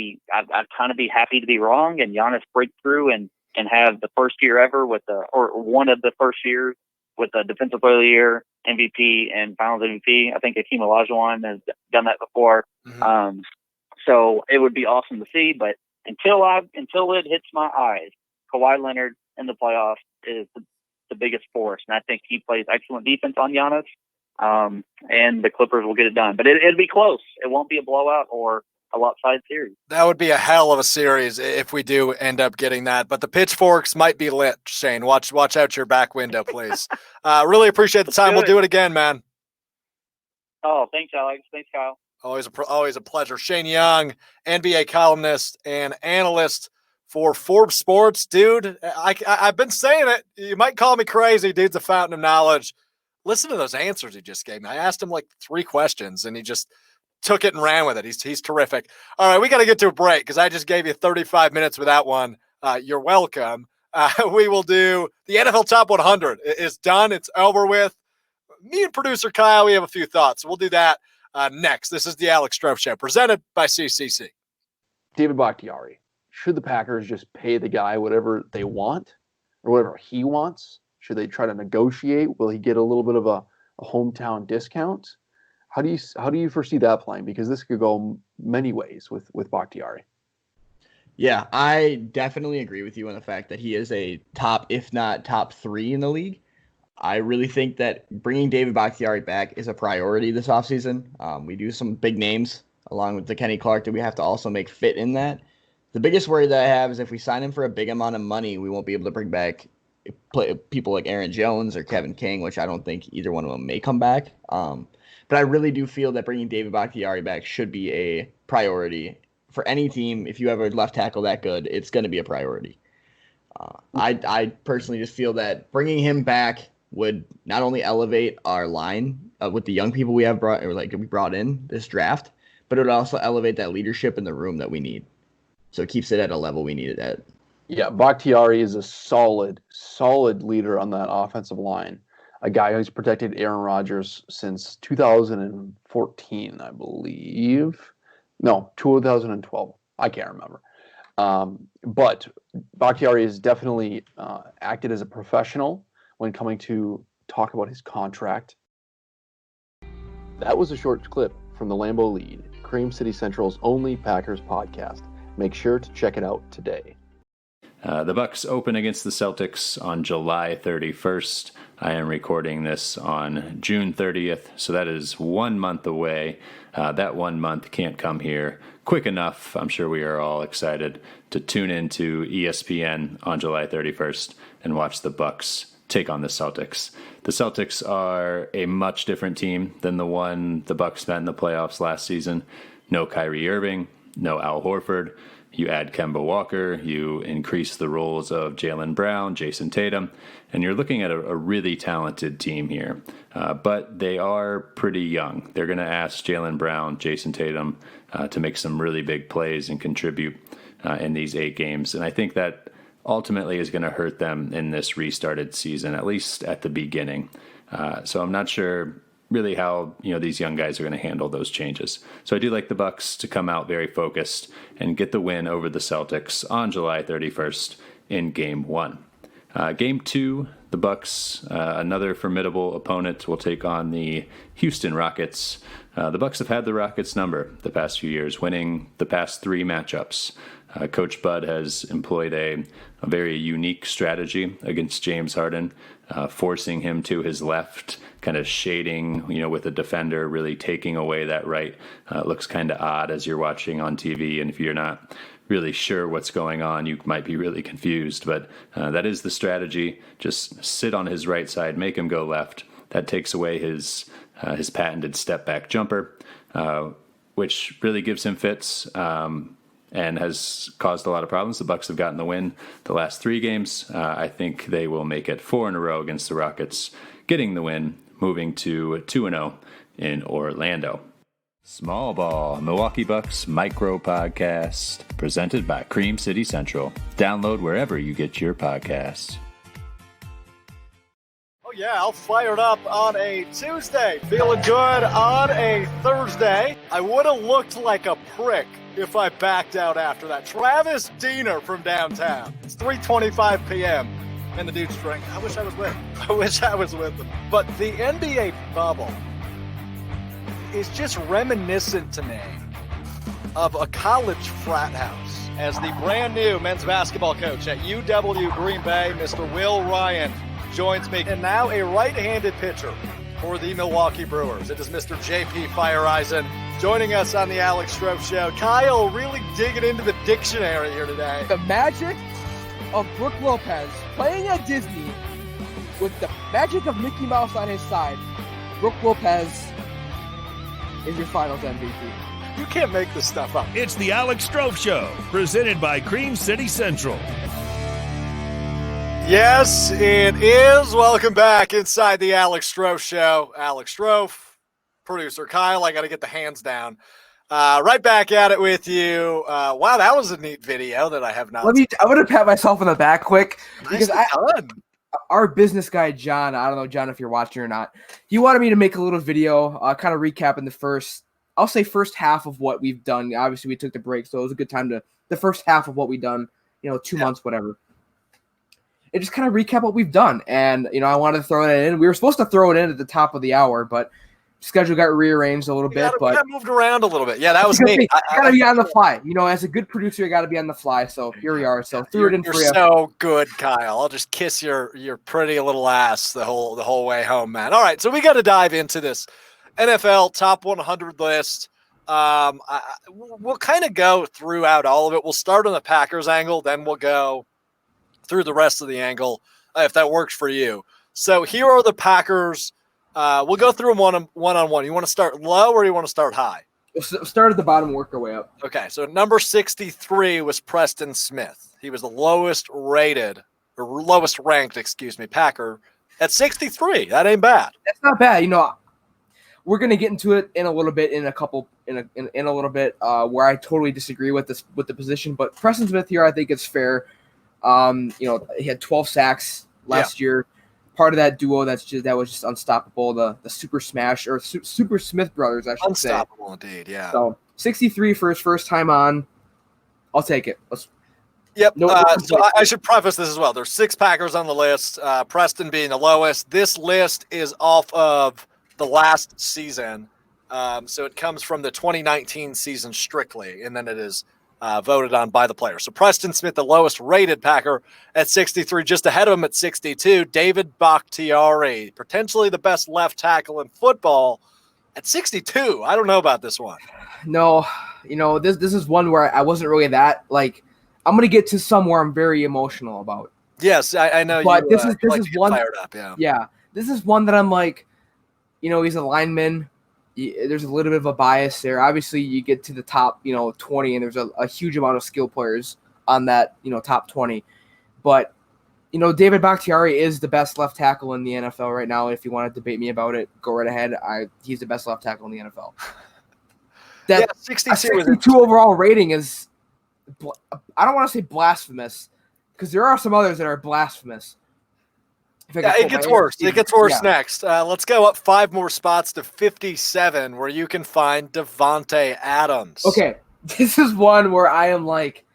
kind of be happy to be wrong and Giannis break through and have the first year ever or one of the first years with the Defensive Player of the Year, MVP, and Finals MVP. I think Hakeem Olajuwon has done that before. Mm-hmm. So it would be awesome to see, but until it hits my eyes, Kawhi Leonard in the playoffs is the biggest force, and I think he plays excellent defense on Giannis, and the Clippers will get it done. But it'll be close. It won't be a blowout or a lopsided series. That would be a hell of a series if we do end up getting that. But the pitchforks might be lit, Shane. Watch out your back window, please. Really appreciate the time. We'll do it again, man. Oh, thanks, Alex. Thanks, Kyle. Always a pleasure. Shane Young, NBA columnist and analyst for Forbes Sports. Dude, I've been saying it. You might call me crazy. Dude's a fountain of knowledge. Listen to those answers he just gave me. I asked him like 3 questions, and he just took it and ran with it. He's terrific. All right, we got to get to a break because I just gave you 35 minutes with that one. You're welcome. We will do the NFL Top 100. It's done. It's over with. Me and producer Kyle, we have a few thoughts. We'll do that next. This is the Alex Strouf Show, presented by CCC. David Bakhtiari. Should the Packers just pay the guy whatever they want or whatever he wants Should they try to negotiate? Will he get a little bit of a hometown discount? How do you foresee that playing? Because this could go many ways with Bakhtiari. Yeah, I definitely agree with you on the fact that he is a top, if not top 3 in the league. I really think that bringing David Bakhtiari back is a priority this offseason. We do some big names along with the Kenny Clark that we have to also make fit in that. The biggest worry that I have is if we sign him for a big amount of money, we won't be able to bring back people like Aaron Jones or Kevin King, which I don't think either one of them may come back. But I really do feel that bringing David Bakhtiari back should be a priority for any team. If you have a left tackle that good, it's going to be a priority. I personally just feel that bringing him back would not only elevate our line with the young people we brought in this draft, but it would also elevate that leadership in the room that we need. So it keeps it at a level we need it at. Yeah, Bakhtiari is a solid leader on that offensive line. A guy who's protected Aaron Rodgers since 2014, I believe. No, 2012. I can't remember. But Bakhtiari has definitely acted as a professional when coming to talk about his contract. That was a short clip from the Lambeau Lead, Cream City Central's only Packers podcast. Make sure to check it out today. The Bucks open against the Celtics on July 31st. I am recording this on June 30th, so that is 1 month away. That 1 month can't come here quick enough. I'm sure we are all excited to tune into ESPN on July 31st and watch the Bucks take on the Celtics. The Celtics are a much different team than the one the Bucks met in the playoffs last season. No Kyrie Irving, no Al Horford. You add Kemba Walker, you increase the roles of Jaylen Brown, Jason Tatum, and you're looking at a really talented team here. But they are pretty young. They're going to ask Jaylen Brown, Jason Tatum to make some really big plays and contribute in these 8 games. And I think that ultimately is going to hurt them in this restarted season, at least at the beginning. So I'm not sure really how these young guys are going to handle those changes. So I do like the Bucks to come out very focused and get the win over the Celtics on July 31st in Game 1. Game 2, the Bucks, another formidable opponent, will take on the Houston Rockets. The Bucks have had the Rockets' number the past few years, winning the past 3 matchups. Coach Bud has employed a very unique strategy against James Harden, forcing him to his left, kind of shading, with the defender, really taking away that right. Looks kind of odd as you're watching on TV, and if you're not really sure what's going on, you might be really confused. But that is the strategy. Just sit on his right side, make him go left. That takes away his patented step-back jumper, which really gives him fits. And has caused a lot of problems. The Bucks have gotten the win the last 3 games. I think they will make it 4 in a row against the Rockets, getting the win, moving to 2-0 in Orlando. Small Ball, Milwaukee Bucks micro podcast, presented by Cream City Central. Download wherever you get your podcasts. Oh yeah, I'll fire it up on a Tuesday. Feeling good on a Thursday. I would have looked like a prick if I backed out after that. Travis Diener from downtown. It's 3:25 p.m. and the dude's drinking. I wish I was with him. But the NBA bubble is just reminiscent to me of a college frat house. As the brand new men's basketball coach at UW Green Bay, Mr. Will Ryan, joins me. And now a right-handed pitcher for the Milwaukee Brewers. It is Mr. JP Fireeisen joining us on the Alex Strouf Show. Kyle really digging into the dictionary here today. The magic of Brooke Lopez playing at Disney with the magic of Mickey Mouse on his side. Brooke Lopez is your Finals MVP. You can't make this stuff up. It's the Alex Strouf Show, presented by Cream City Central. Yes, it is. Welcome back inside the Alex Strouf Show. Alex Strouf, producer Kyle. I got to get the hands down. Right back at it with you. Wow, that was a neat video that I have not seen. I want to pat myself on the back quick because our business guy, John, I don't know, John, if you're watching or not, he wanted me to make a little video kind of recapping the first half of what we've done. Obviously, we took the break, so it was a good time the first half of what we've done, 2 months, whatever. and just kind of recap what we've done. And, I wanted to throw that in. We were supposed to throw it in at the top of the hour, but schedule got rearranged a little bit. We got moved around a little bit. Yeah, that was me. I got to be on the fly. As a good producer, I got to be on the fly. So here we are. So threw it in for you. You're so good, Kyle. I'll just kiss your pretty little ass the whole way home, man. All right, so we got to dive into this NFL top 100 list. We'll kind of go throughout all of it. We'll start on the Packers angle, then we'll go through the rest of the angle, if that works for you. So here are the Packers. We'll go through them one-on-one. You want to start low or you want to start high? We'll start at the bottom and work our way up. Okay, so number 63 was Preston Smith. He was the lowest ranked Packer at 63. That ain't bad. That's not bad. We're gonna get into it in a little bit in a little bit where I totally disagree with the position, but Preston Smith here I think it's fair. He had 12 sacks last year. Part of that duo that was just unstoppable. The Super Smash or Super Smith brothers, I should say. Unstoppable indeed, yeah. So 63 for his first time on. I'll take it. Yep. So I should preface this as well. There's 6 Packers on the list. Preston being the lowest. This list is off of the last season, so it comes from the 2019 season strictly, and then it is voted on by the players. So Preston Smith, the lowest rated Packer at 63, just ahead of him at 62. David Bakhtiari, potentially the best left tackle in football at 62. I don't know about this one. No, this is one where I wasn't really that like. I'm gonna get to somewhere I'm very emotional about. Yes, I know. But you, this is one fired up. Yeah, this is one that I'm like, he's a lineman. There's a little bit of a bias there. Obviously, you get to the top, 20, and there's a huge amount of skill players on that, top 20. But, David Bakhtiari is the best left tackle in the NFL right now. If you want to debate me about it, go right ahead. He's the best left tackle in the NFL. That 62 overall rating is, I don't want to say blasphemous, because there are some others that are blasphemous. It gets worse. It gets worse next. Let's go up 5 more spots to 57, where you can find Davante Adams. Okay, this is one where I am like,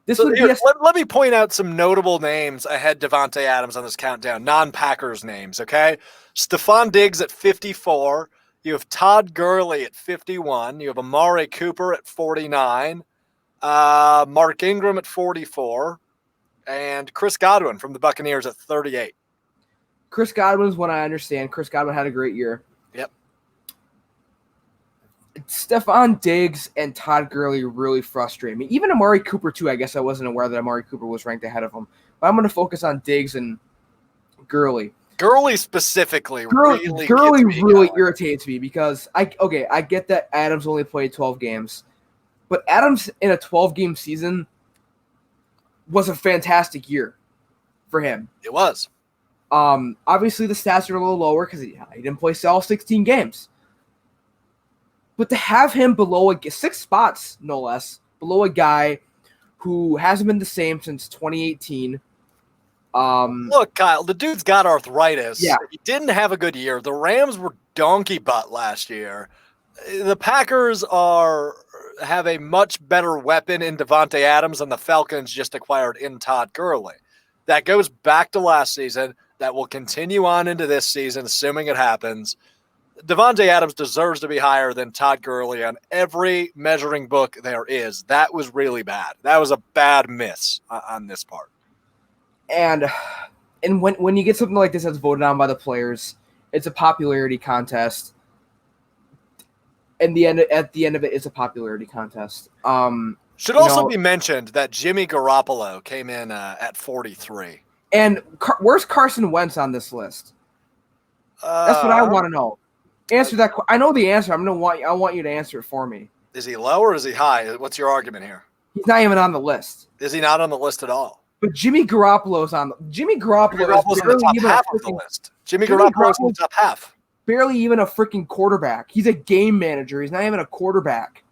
let me point out some notable names ahead Davante Adams on this countdown, non-Packers names, okay? Stephon Diggs at 54. You have Todd Gurley at 51. You have Amari Cooper at 49. Mark Ingram at 44. And Chris Godwin from the Buccaneers at 38. Chris Godwin's one I understand. Chris Godwin had a great year. Yep. Stephon Diggs and Todd Gurley really frustrate me. Even Amari Cooper, too. I guess I wasn't aware that Amari Cooper was ranked ahead of him. But I'm going to focus on Diggs and Gurley. Gurley specifically really irritates me because I get that Adams only played 12 games. But Adams in a 12-game season was a fantastic year for him. It was. Obviously, the stats are a little lower because he didn't play all 16 games. But to have him below 6 spots, no less, below a guy who hasn't been the same since 2018. Look, Kyle, the dude's got arthritis. Yeah. He didn't have a good year. The Rams were donkey butt last year. The Packers have a much better weapon in Davante Adams than the Falcons just acquired in Todd Gurley. That goes back to last season. That will continue on into this season, assuming it happens. Davante Adams deserves to be higher than Todd Gurley on every measuring book there is. That was really bad. That was a bad miss on this part. And when you get something like this that's voted on by the players, it's a popularity contest. And at the end of it, it's a popularity contest. Should also be mentioned that Jimmy Garoppolo came in at 43. And where's Carson Wentz on this list? That's what I want to know. Answer that. I know the answer. I want you to answer it for me. Is he low or is he high? What's your argument here? He's not even on the list. Is he not on the list at all? But Jimmy Garoppolo's on. Jimmy Garoppolo's in the top half of the list. Jimmy Garoppolo's in the top half. Barely even a freaking quarterback. He's a game manager. He's not even a quarterback.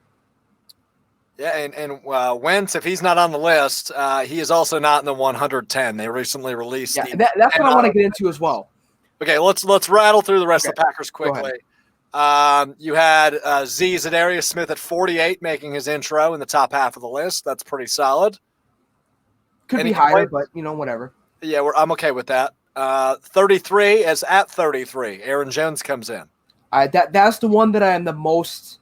Yeah, and Wentz, if he's not on the list, he is also not in the 110. They recently released. Yeah, that's what I want to get into as well. Okay, let's rattle through the rest of the Packers quickly. You had Zadarius Smith at 48 making his intro in the top half of the list. That's pretty solid. Could Any be higher, complaints? but whatever. Yeah, I'm okay with that. 33 is at 33. Aaron Jones comes in. That's the one that I am the most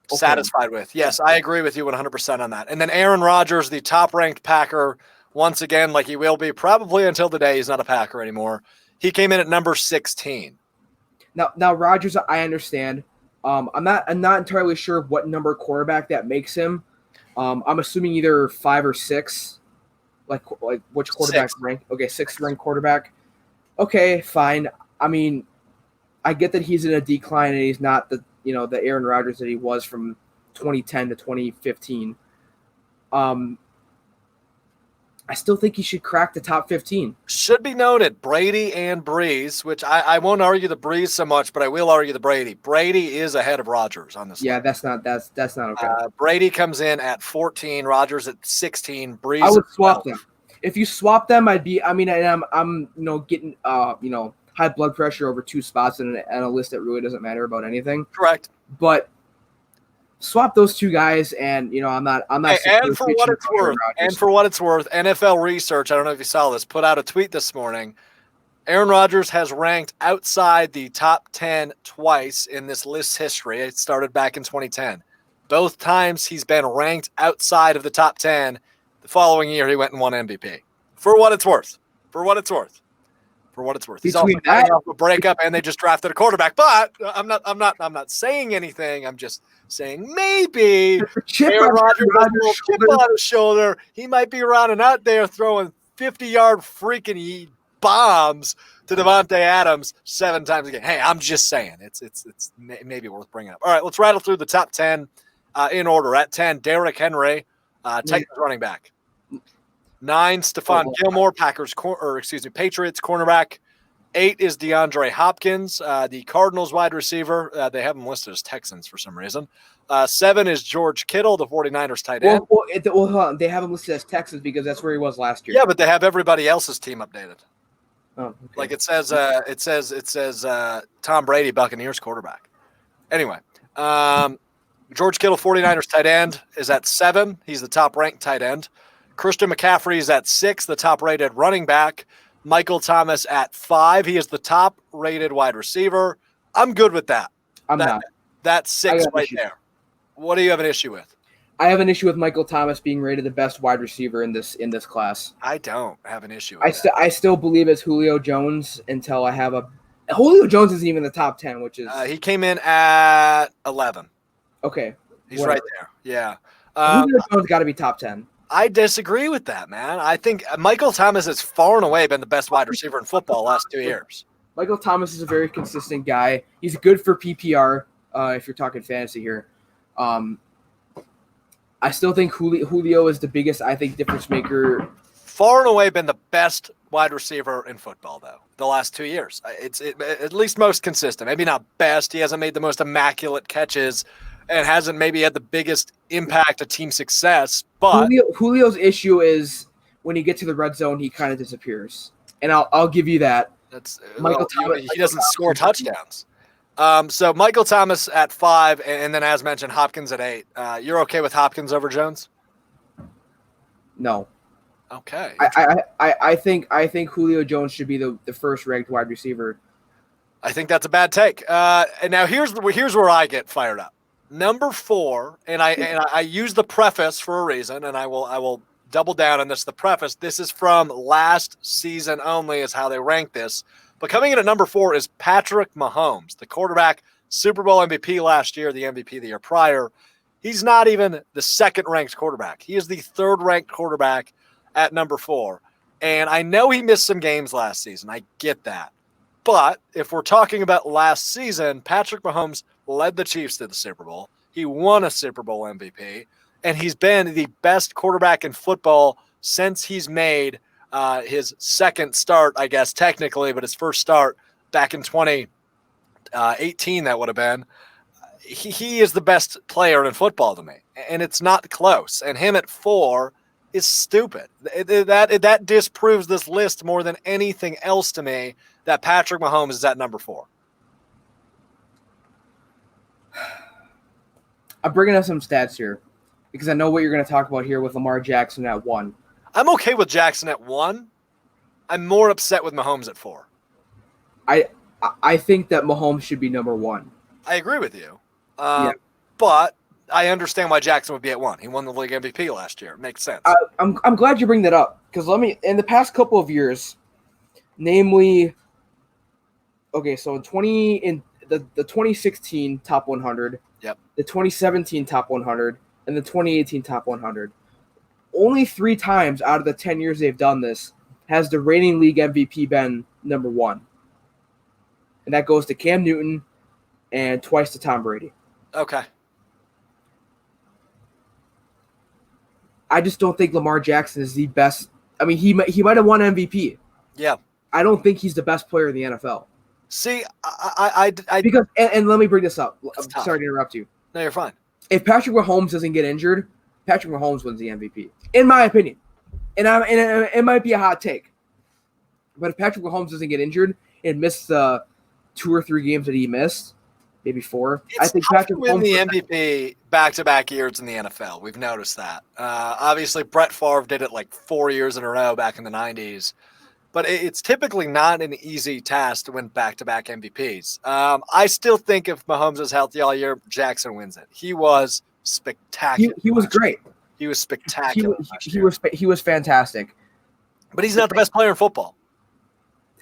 satisfied with. Yes, I agree with you 100% on that. And then Aaron Rodgers, the top-ranked Packer, once again, like he will be probably until the day he's not a Packer anymore. He came in at number 16. Now Rodgers, I understand. I'm not entirely sure what number quarterback that makes him. I'm assuming either 5 or 6. Like which quarterback rank? Okay, 6th ranked quarterback. Okay, fine. I mean, I get that he's in a decline and he's not the Aaron Rodgers that he was from 2010 to 2015. I still think he should crack the top 15. Should be noted, Brady and Breeze, which I won't argue the Breeze so much, but I will argue the Brady. Brady is ahead of Rodgers on this. Yeah, that's not okay. Brady comes in at 14, Rodgers at 16, Breeze. I would swap them. If you swap them, I'm getting high blood pressure over 2 spots in a list that really doesn't matter about anything. Correct. But swap those 2 guys, and I'm not. Hey, and for what it's worth, NFL Research, I don't know if you saw this, put out a tweet this morning. Aaron Rodgers has ranked outside the top 10 twice in this list's history. It started back in 2010. Both times he's been ranked outside of the top 10. The following year, he went and won MVP. For what it's worth. He's also coming off a breakup, and they just drafted a quarterback. But I'm not saying anything. I'm just saying maybe Aaron Rodgers has a little chip on his shoulder. He might be running out there throwing 50-yard freaking bombs to Devontae Adams 7 times a game. Hey, I'm just saying it's maybe worth bringing up. All right, let's rattle through the top 10 in order. At 10, Derrick Henry, Titans running back. 9, Stephon Gilmore, Patriots cornerback. 8 is DeAndre Hopkins, the Cardinals wide receiver. They have him listed as Texans for some reason. 7 is George Kittle, the 49ers tight end. They have him listed as Texans because that's where he was last year. Yeah, but they have everybody else's team updated. Oh, okay. Like it says Tom Brady, Buccaneers quarterback. Anyway, George Kittle, 49ers tight end, is at 7. He's the top-ranked tight end. Christian McCaffrey is at 6, the top-rated running back. Michael Thomas at 5. He is the top-rated wide receiver. I'm good with that. I'm not. That's 6 right there. What do you have an issue with? I have an issue with Michael Thomas being rated the best wide receiver in this class. I don't have an issue with I still believe it's Julio Jones until I have a – Julio Jones isn't even in the top 10, which is he came in at 11. Okay. He's right there. Yeah. Julio Jones got to be top 10. I disagree with that, man. I think Michael Thomas has far and away been the best wide receiver in football the last 2 years. Michael Thomas is a very consistent guy. He's good for PPR if you're talking fantasy here. I still think Julio is the biggest, difference maker. Far and away been the best wide receiver in football, though, the last 2 years. It's at least most consistent. Maybe not best. He hasn't made the most immaculate catches and hasn't maybe had the biggest impact of team success. But Julio's issue is when you get to the red zone, he kind of disappears. And I'll give you that. He doesn't score touchdowns. So Michael Thomas at 5, and then as mentioned, Hopkins at 8. You're okay with Hopkins over Jones? No. Okay. I think Julio Jones should be the first ranked wide receiver. I think that's a bad take. And now here's where I get fired up. Number 4, and I use the preface for a reason, and I will double down on this. The preface. This is from last season only, is how they rank this. But coming in at number 4 is Patrick Mahomes, the quarterback, Super Bowl MVP last year, the MVP the year prior. He's not even the second-ranked quarterback. He is the third-ranked quarterback at number 4. And I know he missed some games last season. I get that. But if we're talking about last season, Patrick Mahomes led the Chiefs to the Super Bowl. He won a Super Bowl MVP. And he's been the best quarterback in football since he's made his second start, I guess, technically, but his first start back in 2018, that would have been. He is the best player in football to me, and it's not close. And him at 4 is stupid. That disproves this list more than anything else to me, that Patrick Mahomes is at number 4. I'm bringing up some stats here because I know what you're going to talk about here with Lamar Jackson at 1. I'm okay with Jackson at 1. I'm more upset with Mahomes at 4. I think that Mahomes should be number 1. I agree with you. Yeah. But I understand why Jackson would be at 1. He won the league MVP last year. It makes sense. I'm glad you bring that up because in the past couple of years, namely, okay, so in the 2016 top 100, yep, the 2017 top 100, and the 2018 top 100, only 3 times out of the 10 years they've done this has the reigning league MVP been number 1, and that goes to Cam Newton and twice to Tom Brady. Okay. I just don't think Lamar Jackson is the best. I mean, he might have won MVP. Yeah. I don't think he's the best player in the NFL. See, I because and let me bring this up. I'm tough. sorry to interrupt you. No, you're fine. If Patrick Mahomes doesn't get injured, Patrick Mahomes wins the MVP, in my opinion. And it might be a hot take, but if Patrick Mahomes doesn't get injured and miss the 2 or 3 games that he missed, maybe 4, I think Patrick win Mahomes the MVP back-to-back years in the NFL. We've noticed that. Obviously, Brett Favre did it like 4 years in a row back in the 90s. But it's typically not an easy task to win back-to-back MVPs. I still think if Mahomes is healthy all year, Jackson wins it. He was spectacular. He was great. He was spectacular. He was fantastic. But he's not the best player in football.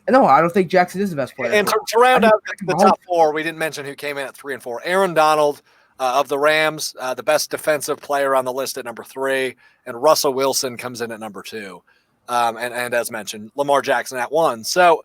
No, I don't think Jackson is the best player. And to round out the top 4, we didn't mention who came in at 3 and 4. Aaron Donald of the Rams, the best defensive player on the list at number 3, and Russell Wilson comes in at number 2. And as mentioned, Lamar Jackson at 1. So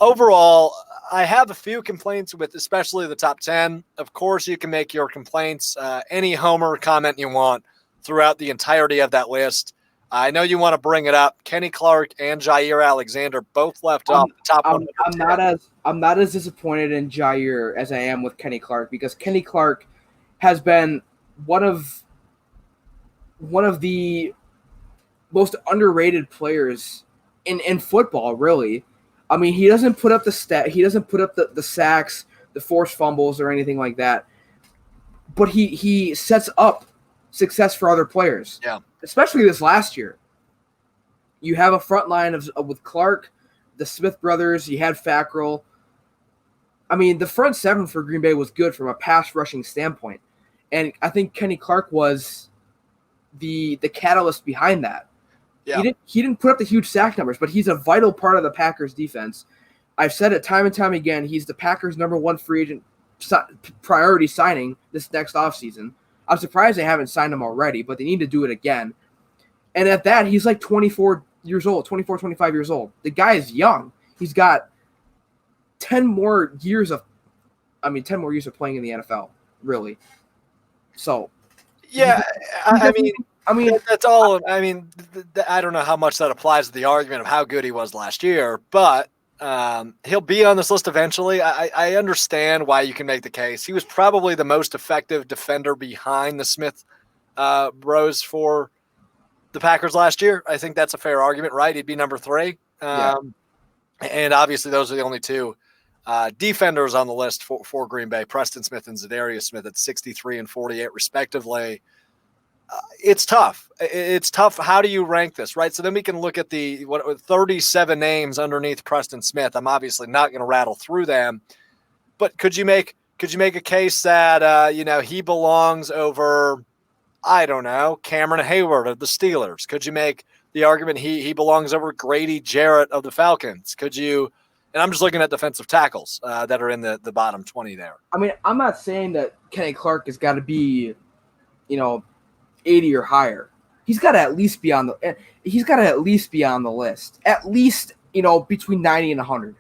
overall, I have a few complaints with especially the top 10. Of course, you can make your complaints, any homer comment you want throughout the entirety of that list. I know you want to bring it up. Kenny Clark and Jair Alexander both left off the top 100. I'm not as disappointed in Jair as I am with Kenny Clark because Kenny Clark has been one of the most underrated players in football, really. I mean, he doesn't put up the sacks, the forced fumbles, or anything like that. But he sets up success for other players. Yeah. Especially this last year. You have a front line with Clark, the Smith brothers, you had Fackrell. I mean, the front 7 for Green Bay was good from a pass rushing standpoint. And I think Kenny Clark was the catalyst behind that. Yeah. He didn't put up the huge sack numbers, but he's a vital part of the Packers defense. I've said it time and time again. He's the Packers' number 1 free agent priority signing this next offseason. I'm surprised they haven't signed him already, but they need to do it again. And at that, he's like 24 years old, 24, 25 years old. The guy is young. He's got 10 more years of playing in the NFL, really. So, yeah, I mean, that's all. I mean, I don't know how much that applies to the argument of how good he was last year, but he'll be on this list eventually. I understand why you can make the case. He was probably the most effective defender behind the Smith bros for the Packers last year. I think that's a fair argument, right? He'd be number 3. And obviously those are the only 2 defenders on the list for Green Bay, Preston Smith and Dario Smith at 63 and 48 respectively. It's tough. It's tough. How do you rank this, right? So then we can look at the 37 names underneath Preston Smith. I'm obviously not going to rattle through them, but could you make a case that he belongs over, I don't know, Cameron Hayward of the Steelers? Could you make the argument he belongs over Grady Jarrett of the Falcons? Could you? And I'm just looking at defensive tackles that are in the bottom 20 there. I mean, I'm not saying that Kenny Clark has got to be, 80 or higher. He's got to at least be on the list. At least, between 90 and 100.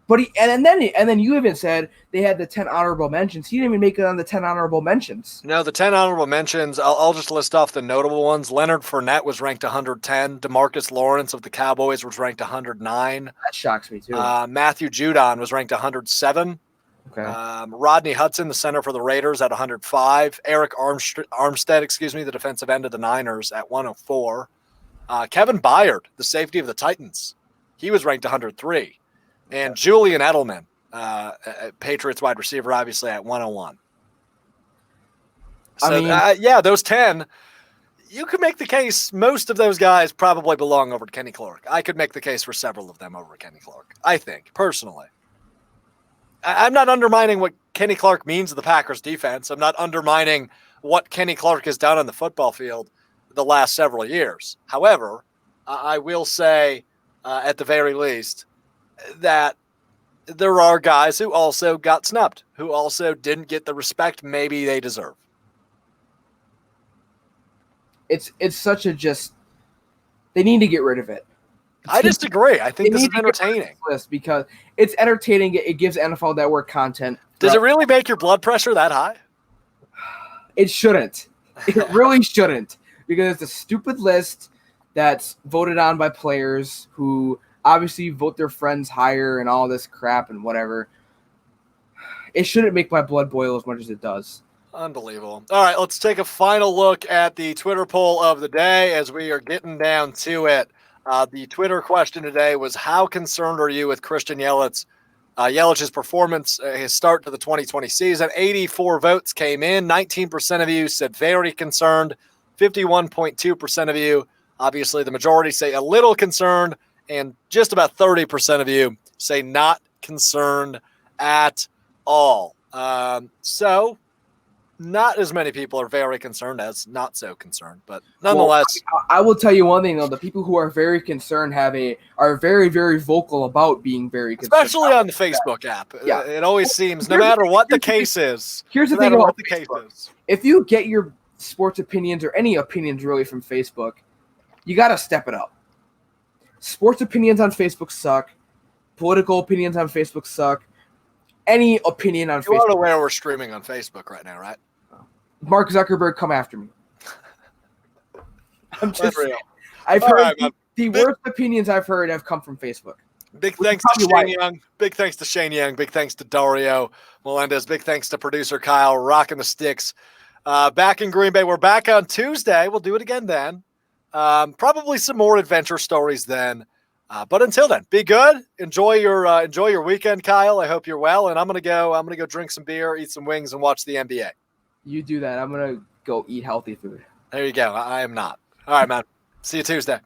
But and then you even said they had the 10 honorable mentions. He didn't even make it on the 10 honorable mentions. No, the 10 honorable mentions, I'll just list off the notable ones. Leonard Fournette was ranked 110. DeMarcus Lawrence of the Cowboys was ranked 109. That shocks me too. Matthew Judon was ranked 107. Okay. Rodney Hudson, the center for the Raiders, at 105. Eric Armstead, the defensive end of the Niners, at 104. Kevin Byard, the safety of the Titans, he was ranked 103. And Julian Edelman, Patriots wide receiver, obviously at 101. So, those 10, you could make the case most of those guys probably belong over to Kenny Clark. I could make the case for several of them over Kenny Clark, I think, personally. I'm not undermining what Kenny Clark means to the Packers defense. I'm not undermining what Kenny Clark has done on the football field the last several years. However, I will say, at the very least, that there are guys who also got snubbed, who also didn't get the respect maybe they deserve. It's such a they need to get rid of it. I disagree. I think this is entertaining. Because it's entertaining. It gives NFL Network content. Does it really make your blood pressure that high? It shouldn't. It really shouldn't. Because it's a stupid list that's voted on by players who obviously vote their friends higher and all this crap and whatever. It shouldn't make my blood boil as much as it does. Unbelievable. All right, let's take a final look at the Twitter poll of the day as we are getting down to it. The Twitter question today was, how concerned are you with Christian Yelich? Yelich's performance, his start to the 2020 season? 84 votes came in. 19% of you said very concerned. 51.2% of you, obviously the majority, say a little concerned. And just about 30% of you say not concerned at all. So not as many people are very concerned as not so concerned, but nonetheless. Well, I will tell you one thing though: the people who are very concerned are very, very vocal about being very concerned, especially on the Facebook app. Yeah, it always seems, no matter what the case is. Here's the thing about Facebook: if you get your sports opinions or any opinions really from Facebook, you got to step it up. Sports opinions on Facebook suck. Political opinions on Facebook suck. Any opinion on Facebook. You are aware we're streaming on Facebook right now, right? Mark Zuckerberg, come after me. I'm just. Real. I've heard the worst opinions I've heard have come from Facebook. Big thanks to Shane Young. Big thanks to Shane Young. Big thanks to Dario Melendez. Big thanks to producer Kyle rocking the sticks. Back in Green Bay. We're back on Tuesday. We'll do it again then. Probably some more adventure stories then. But until then, be good. Enjoy your weekend, Kyle. I hope you're well. And I'm gonna go drink some beer, eat some wings, and watch the NBA. You do that. I'm gonna go eat healthy food. There you go. I am not. All right, man. See you Tuesday.